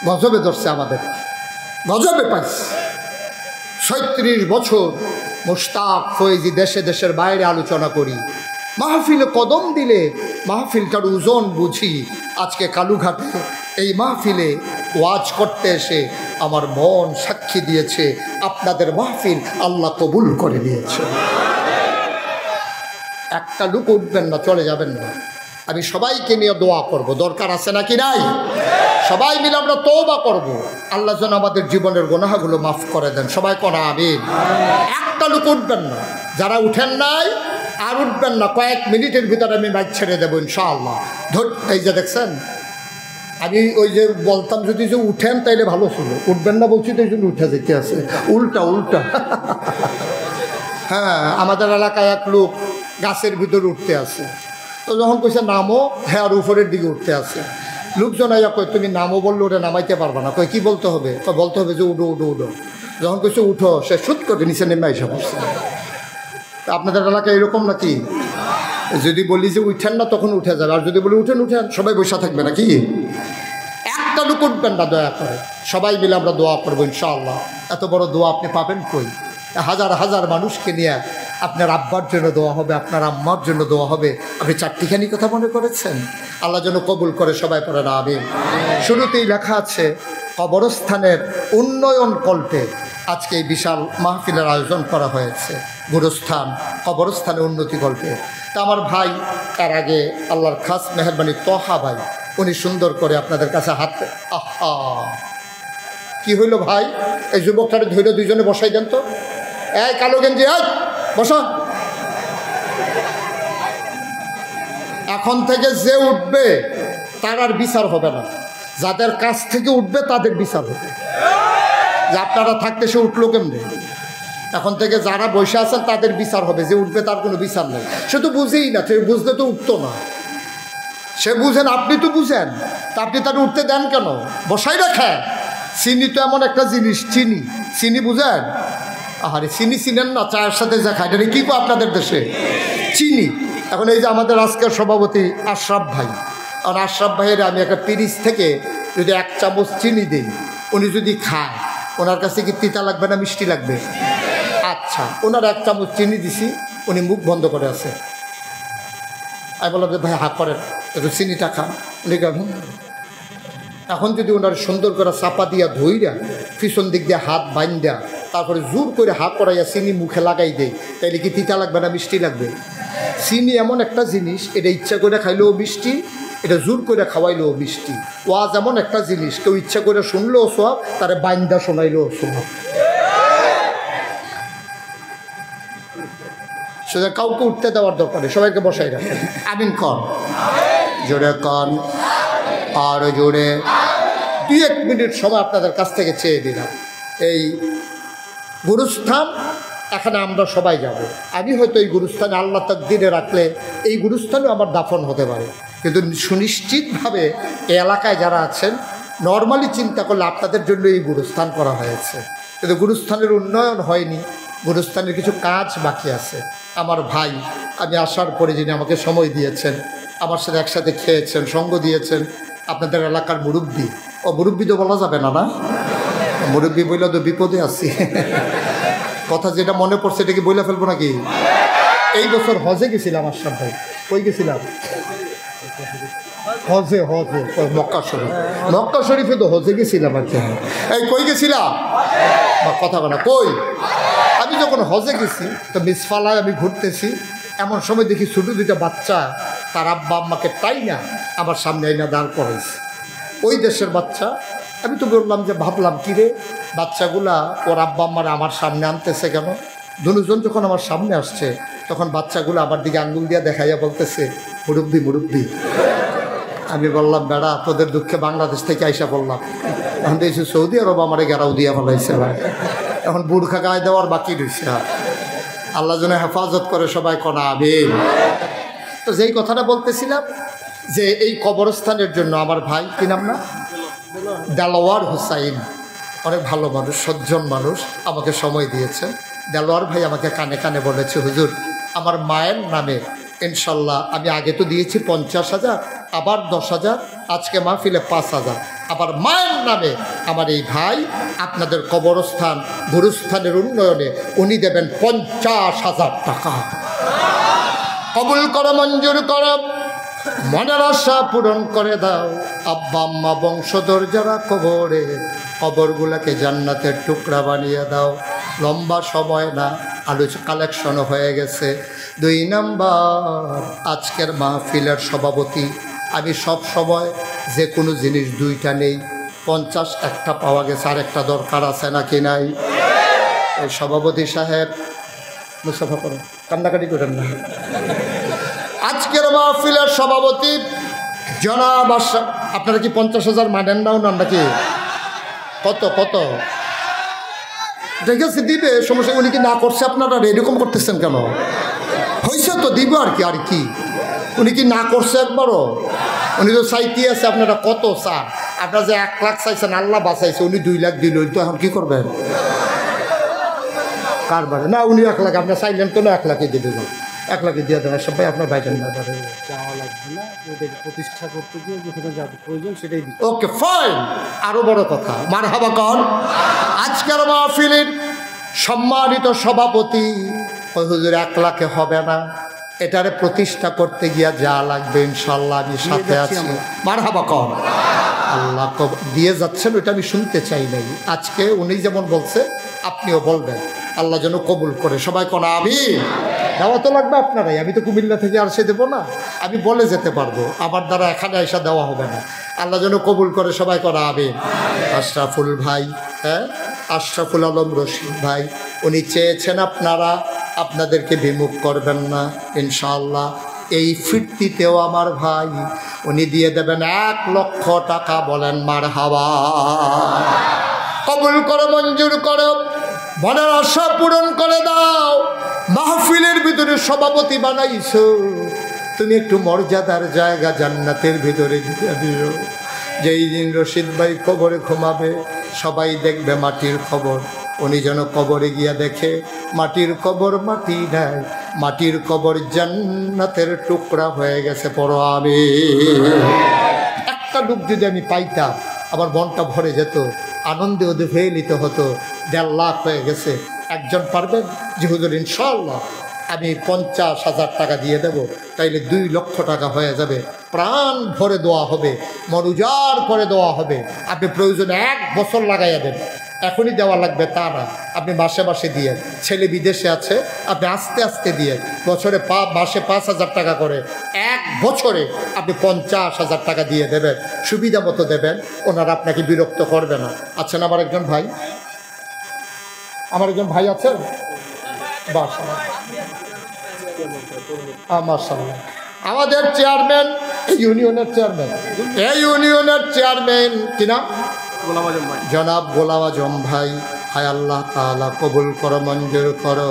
গজবে ধরছে আমাদের, গজবে পাইছে। ৩৭ বছর মুশতাক ফয়েজি দেশে দেশের বাইরে আলোচনা করি, মাহফিলে কদম দিলে মাহফিলটার ওজন বুঝি। আজকে কালুঘাটে এই মাহফিলে ওয়াজ করতে এসে আমার মন সাক্ষী দিয়েছে আপনাদের মাহফিল আল্লাহ কবুল করে নিয়েছে। একটা লোক উঠবেন না, চলে যাবেন না। আমি সবাইকে নিয়ে দোয়া করব, দরকার আছে নাকি নাই? সবাই মিলে আমরা তওবা করব, আল্লাহ যেন আমাদের জীবনের গুনাহগুলো মাফ করে দেন। সবাই কোন আমিন। একটা লোক উঠবেন না, যারা উঠেন নাই আর উঠবেন না। কয়েক মিনিটের ভিতরে আমি মাইক ছেড়ে দেবো ইনশাআল্লাহ। এই যে দেখছেন, আমি ওই যে বলতাম যদি যে উঠেন তাইলে ভালো ছিল, উঠবেন না বলছি তো এই জন্য উঠে যেতে আছে। উল্টা উল্টা। হ্যাঁ, আমাদের এলাকায় এক লোক গাছের ভিতরে উঠতে আছে, তো যখন কইছে নামো, হ্যাঁ আর উপরের দিকে উঠতে আছে। লোকজন আইয়া কই তুমি নামো বললে ওটা নামাইতে পারবা না। কই কি বলতে হবে? বলতে হবে যে উঠো উঠো উঠো। যখন কইছে উঠো, সে সুদ করে নিচে নেমে এসে পড়ছে। আপনাদের এলাকায় এরকম নাকি? যদি বলি যে উঠেন না তখন উঠে যাবে, আর যদি বলি উঠেন উঠেন সবাই বসে থাকবে নাকি? একটা লোক উঠবেন না দয়া করে। সবাই মিলে আমরা দোয়া করবো ইনশাআল্লাহ। এত বড় দোয়া আপনি পাবেন কই? হাজার হাজার মানুষকে নিয়ে আপনার আব্বার জন্য দোয়া হবে, আপনার আম্মার জন্য দোয়া হবে। আপনি চারটিখানি কথা মনে করেছেন, আল্লাহ যেন কবুল করে। সবাই পড়ে না আমিন। শুরুতেই লেখা আছে কবরস্থানের উন্নয়ন কল্পে আজকে এই বিশাল মাহফিলের আয়োজন করা হয়েছে। গুরুস্থান কবরস্থানের উন্নতি কল্পে। তা আমার ভাই, তার আগে আল্লাহর খাস মেহরবানি তহা ভাই, উনি সুন্দর করে আপনাদের কাছে হাত। আহা, কি হইল ভাই? এই যুবকটারে ধৈর্য দুইজনে বসাই দেন তো। এই কালো গেঞ্জি, এই বসা। এখন থেকে যে উঠবে তার আর বিচার হবে না, যাদের কাছ থেকে উঠবে তাদের বিচার হবে। যে আপনারা থাকতে সে উঠলো কেমনে? এখন থেকে যারা বসে আছেন তাদের বিচার হবে, যে উঠবে তার কোনো বিচার নেই। সে তো বুঝেই না, সে বুঝলে তো উঠতো না। সে বুঝেন, আপনি তো বুঝেন, তা আপনি তার উঠতে দেন কেন? বসাই রাখেন। চিনি তো এমন একটা জিনিস, চিনি চিনি বুঝেন? আরে চিনি চিনেন না? চায়ের সাথে যা খায় এটা কি কো আপনাদের দেশে? চিনি। এখন এই যে আমাদের আজকের সভাপতি আশরাফ ভাই, আর আশরাফ ভাইয়ের আমি একটা 30 থেকে যদি 1 চামচ চিনি দিই, উনি যদি খায় ওনার কাছে কি তিতা লাগবে না মিষ্টি লাগবে? আচ্ছা, ওনার 1 চামচ চিনি দিছি, উনি মুখ বন্ধ করে আছে। আমি বললাম যে ভাই হাত করেন, একটু চিনিটা খান। উনি কেমন? এখন যদি ওনার সুন্দর করে চাপা দিয়া ধইরা পিছন দিক দিয়ে হাত বাইন্দা তারপরে জোর করে হাত করাইয়া চিনি মুখে লাগাই দেয়, তাইলে কি তিতা লাগবে না মিষ্টি লাগবে? চিনি এমন একটা জিনিস, এটা ইচ্ছা করে খাইলেও মিষ্টি, এটা জোর করে খাওয়াইলেও মিষ্টি। ওয়াজ এমন একটা জিনিস, কেউ ইচ্ছা করে শুনলেও সব, তারে বাইন্দা শোনাইলেও সব। সেটা কাউকে উঠতে দেওয়ার দরকার নেই, সবাইকে বসাই রাখেন। আমিন কন, জোরে কন, আর জোরে। 2-1 মিনিট সময় আপনাদের কাছ থেকে চেয়ে দিলাম। এই গুরুস্থান এখানে আমরা সবাই যাব। আমি হয়তো এই গুরুস্থানে আল্লাহ তাকদিরে রাখলে এই গুরুস্থানেও আমার দাফন হতে পারে, কিন্তু সুনিশ্চিতভাবে এই এলাকায় যারা আছেন নর্মালি চিন্তা করলে আপনাদের জন্য এই গুরুস্থান করা হয়েছে, কিন্তু গুরুস্থানের উন্নয়ন হয়নি, গুরুস্থানের কিছু কাজ বাকি আছে। আমার ভাই, আমি আসার পরে যিনি আমাকে সময় দিয়েছেন, আমার সাথে একসাথে খেয়েছেন, সঙ্গ দিয়েছেন, আপনাদের এলাকার মুরব্বী। ও মুরব্বী তো বলা যাবে না, না মুরব্বী বইলে তো বিপদে আছি। কথা যেটা মনে পড়ছে এটা কি বইলে ফেলবো নাকি? এই বছর হজে গেছিলাম আশরাফ ভাই। কই গেছিলাম? হজে হজে মক্কা শরীফ। মক্কা শরীফে তো হজে গেছিলাম আর কি। এই কই গেছিলাম? কথা বলা কই? আমি যখন হজে গেছি তো মিসফালায় আমি ঘুরতেছি, এমন সময় দেখি ছোটো 2টা বাচ্চা তার আব্বা আম্মাকে তাই না আমার সামনে আইনা দাঁড় করাইছে। ওই দেশের বাচ্চা। আমি তো বললাম যে ভাবলাম কিরে বাচ্চাগুলা ওর আব্বা আম্মারা আমার সামনে আনতেছে কেন? দুজন যখন আমার সামনে আসছে তখন বাচ্চাগুলো আমার দিকে আঙ্গুল দিয়া দেখাইয়া বলতেছে মুরব্বি মুরব্বি। আমি বললাম বেড়া তোদের দুঃখে বাংলাদেশ থেকে আইসা বললাম, এখন দেখছি সৌদি আরব আমার গেরাও দিয়া ফেলাইছে ভাই, এখন বুড়খা গায়ে দেওয়ার বাকি রয়েছে। আল্লাহ যেন হেফাজত করে, সবাই কনা আমিন। তো যেই কথাটা বলতেছিলাম যে এই কবরস্থানের জন্য আমার ভাই, কি নাম না, দেলোয়ার হুসাইন, অনেক ভালো মানুষ, সজ্জন মানুষ, আমাকে সময় দিয়েছেন। দেলোয়ার ভাই আমাকে কানে কানে বলেছে, হুজুর আমার মায়ের নামে ইনশাল্লাহ, আমি আগে তো দিয়েছি 50,000, আবার 10,000, আজকে মাহফিলে 5,000, আবার মায়ের নামে আমার এই ভাই আপনাদের কবরস্থান গুরুস্থানের উন্নয়নে উনি দেবেন 50,000 টাকা। কবুল করো, মঞ্জুর করো, মনের আশা পূরণ করে দাও। আব্বা আম্মা বংশধর যারা কবরে, কবরগুলোকে জান্নাতের টুকরা বানিয়ে দাও। লম্বা সময় না, কালেকশন হয়ে গেছে। 2 নাম্বার, আজকের মাহফিলের সভাপতি। আমি সব সময় যে কোনো জিনিস 2টা নেই, 50 একটা পাওয়া গেছে, আর একটা দরকার আছে নাকি নাই? এই সভাপতি সাহেব মুস্তফা করুন, কান্নাকাটি করেন না। আজকের মাহফিলের সভাপতি জনাব আশরাফ। আপনারা কি 50,000 মানেন নাও না নাকি? কত কত ঠিক আছে দিবে, সমস্যা। উনি কি না করছে, আপনারা এরকম করতেছেন কেন? হয়েছে তো দিব আর কি। আর কি উনি কি না করছে একবারও? উনি তো চাইতে আছে, আপনারা কত চান? আপনারা যে 1 লাখ চাইছেন, আল্লাহ বাঁচাইছে, উনি 2 লাখ দিল, তো এখন কি করবেন? কারবারে না, উনি 1 লাখ, আপনার চাইলেন তো না 1 লাখই দিয়ে দেবেন, 1 লাখই দিয়ে দেবেন সবাই। আপনার বাইরেন না, চাওয়া লাগবে না, ওটাকে প্রতিষ্ঠা করতে গিয়ে যেখানে যা প্রয়োজন সেটাই দিই। Okay fine. আরো বড় কথা, মারহাবা কর। আজকের মাহফিলের সম্মানিত সভাপতি হুজুর 1 লাখে হবে না, এটারে প্রতিষ্ঠা করতে গিয়া যা লাগবে ইনশাল্লাহ আমি সাথে আছি। মারহাবা কর। আল্লাহ দিয়ে যাচ্ছেন, ওইটা আমি শুনতে চাই নাই। আজকে উনি যেমন বলছে আপনিও বলবেন, আল্লাহ যেন কবুল করে। সবাই কোন আমিন। দেওয়া তো লাগবে আপনারাই, আমি তো কুমিল্লা থেকে আর সে দেবো না, আমি বলে যেতে পারবো, আমার দ্বারা এখানে এসে দেওয়া হবে না। আল্লাহ যেন কবুল করে। সবাই করা আমিন। আশরাফুল ভাই, হ্যাঁ আশরাফুল আলম রশিদ ভাই, উনি চেয়েছেন আপনারা আপনাদেরকে বিমুখ করবেন না ইনশাআল্লাহ। এই ফিরতিতেও আমার ভাই উনি দিয়ে দেবেন 1 লক্ষ টাকা। বলেন মারহাবা। কবুল করো, মঞ্জুর করো, মনের আশা পূরণ করে দাও। মাহফিলের ভিতরে সভাপতি বানাইছো, তুমি একটু মর্যাদার জায়গা জান্নাতের ভিতরে দিয়ে দিও। যেই দিন রশিদ ভাই কবরে ঘুমাবে, সবাই দেখবে মাটির খবর। উনি যেন কবরে গিয়া দেখে মাটির কবর মাটি নাই, মাটির কবর জান্নাতের টুকরা হয়ে গেছে। পড়ো আমি। একটা ডুব যদি আমি পাইতাম, আমার মনটা ভরে যেত, আনন্দে উদ্বেলিত হতো। 1.5 লাখ হয়ে গেছে। একজন পারবেন যে হুজুর ইনশাআল্লাহ আমি 50,000 টাকা দিয়ে দেব, তাইলে 2 লক্ষ টাকা হয়ে যাবে। প্রাণ ভরে দেওয়া হবে, মন উজাড় করে দেওয়া হবে। আপনি প্রয়োজনে 1 বছর লাগাইয়া দেন, এখনই দেওয়া লাগবে তা না। আপনি মাসে মাসে দিয়ে, ছেলে বিদেশে আছে, আপনি আস্তে আস্তে দিয়ে বছরে মাসে 5,000 টাকা করে, 1 বছরে আপনি 50,000 টাকা দিয়ে দেবেন। সুবিধা মতো দেবেন, ওনারা আপনাকে বিরক্ত করবে না। আছেন আমার একজন ভাই, আমার একজন ভাই আছেন, মাশাআল্লাহ মাশাআল্লাহ। আমাদের চেয়ারম্যান, ইউনিয়নের চেয়ারম্যান, এই ইউনিয়নের চেয়ারম্যান কি নাম? জনাব গোলাম আজম ভাই। হায় আল্লাহ তাআলা কবুল করো, মঞ্জুর করো।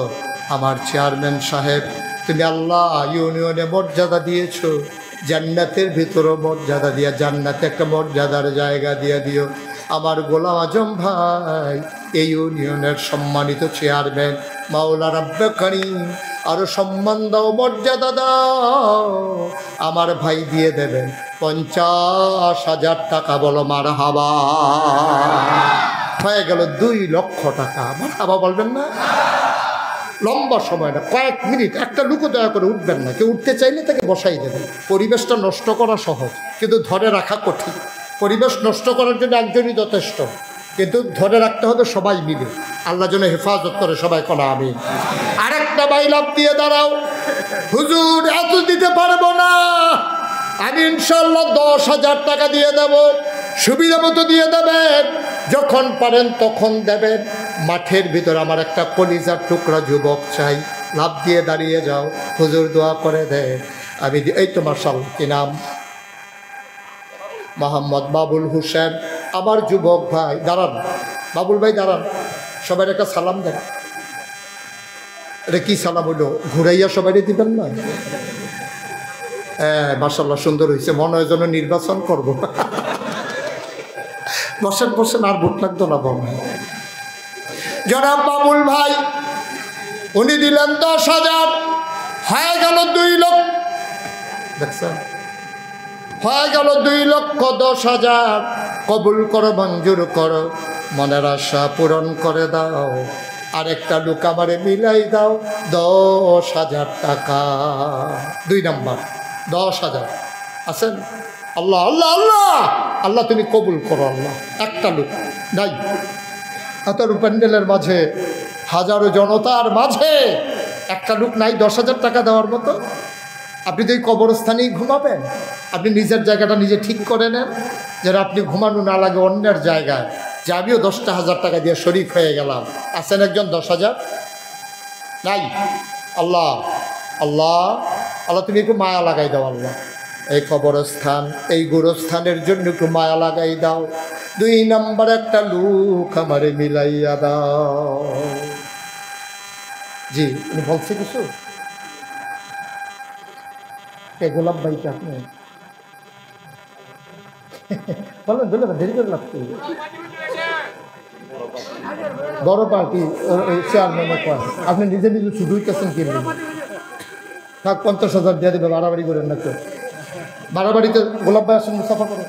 আমার চেয়ারম্যান সাহেব, তুমি আল্লাহ ইউনিয়নে মর্যাদা দিয়েছো, জান্নাতের ভিতরও মর্যাদা দিয়া, জান্নাতে একটা মর্যাদার জায়গা দিয়ে দিও। আমার গোলাম আজম ভাই এই ইউনিয়নের সম্মানিত চেয়ারম্যান, মাওলা রাব্বে কারীম আরো সম্মান দাও, মর্যাদা দাও। আমার ভাই দিয়ে দেবেন 50,000 টাকা। বলো মারহাবা। হয়ে গেল 2 লক্ষ টাকা। মারহাবা বলবেন না? লম্বা সময় না, কয়েক মিনিট। একটা লুকো দয়া করে উঠবেন না, কেউ উঠতে চাইলে তাকে বসাই দেবেন। পরিবেশটা নষ্ট করা সহজ, কিন্তু ধরে রাখা কঠিন। পরিবেশ নষ্ট করার জন্য একজনই যথেষ্ট, কিন্তু ধরে রাখতে হবে সবাই মিলে। আল্লাহ যেন হেফাজত করে। সবাই করা আমিন। আরেকটা ভাই লাভ দিয়ে দাঁড়াও, হুজুর এত দিতে পারবো না, আমি ইনশাল্লাহ 10,000 টাকা দিয়ে দেব। সুবিধা মতো দিয়ে দেবেন, যখন পারেন তখন দেবেন। মাঠের ভিতর আমার একটা কলিজার টুকরা যুবক চাই। লাভ দিয়ে দাঁড়িয়ে যাও, হুজুর দোয়া করে দেন। আমি এই তো মাশাআল্লাহ, কি নাম? মোহাম্মদ বাবুল হোসেন, আমার যুবক ভাই। দাঁড়ান বাবুল ভাই, দাঁড়ান। সবাই একটা সালাম দেন। এটা কি সালাম হলো? ঘুরাইয়া সবাই দিবেন না? হ্যাঁ মাশাআল্লাহ, সুন্দর হয়েছে। মনে হয় যেন নির্বাচন করব। বসেন বসেন, আর ভোট লাগতো না বাবা। জনাব বাবুল ভাই উনি দিলেন 10,000, হয়ে গেল 2 লক্ষ। দেখছেন, হয়ে গেল 2,10,000। কবুল করো, মঞ্জুর করো, মনের আশা পূরণ করে দাও। আরেকটা লোক আমারে মিলাই দাও 10,000 টাকা। 2 নাম্বার 10,000 আছেন? আল্লাহ আল্লাহ আল্লাহ আল্লাহ, তুমি কবুল করো আল্লাহ। একটা লোক নাই, এত প্যান্ডেলের মাঝে, হাজারো জনতার মাঝে একটা লোক নাই 10,000 টাকা দেওয়ার মতো। আপনি তো এই কবরস্থানেই ঘুমাবেন? আপনি নিজের জায়গাটা নিজে ঠিক করে নেন, যেন আপনি ঘুমানো না লাগে অন্যের জায়গায়, যে আমিও 10,000 টাকা দিয়ে শরিক হয়ে গেলাম। আছেন একজন 10,000? নাই। আল্লাহ আল্লাহ আল্লাহ, তুমি একটু মায়া লাগাই দাও আল্লাহ। এই কবরস্থান, এই গোরস্থানের জন্য একটু মায়া লাগাই দাও। 2 নাম্বার একটা লোক আমারে মিলাইয়া দাও। জি, উনি বলছে কিছু? গোলাপ ভাইকে আপনি বলেন, বলে দেরি করে লাগতো। বড় পার্টি চেয়ারম্যানের পর আপনি নিজে নিজে শুধুই কেছেন কিনবেন। থাক, 50,000 দিয়ে দেবে, বাড়াবাড়ি করেন না। কেউ বাড়াবাড়িতে গোলাপ ভাই আসেন, মুসাফা করেন।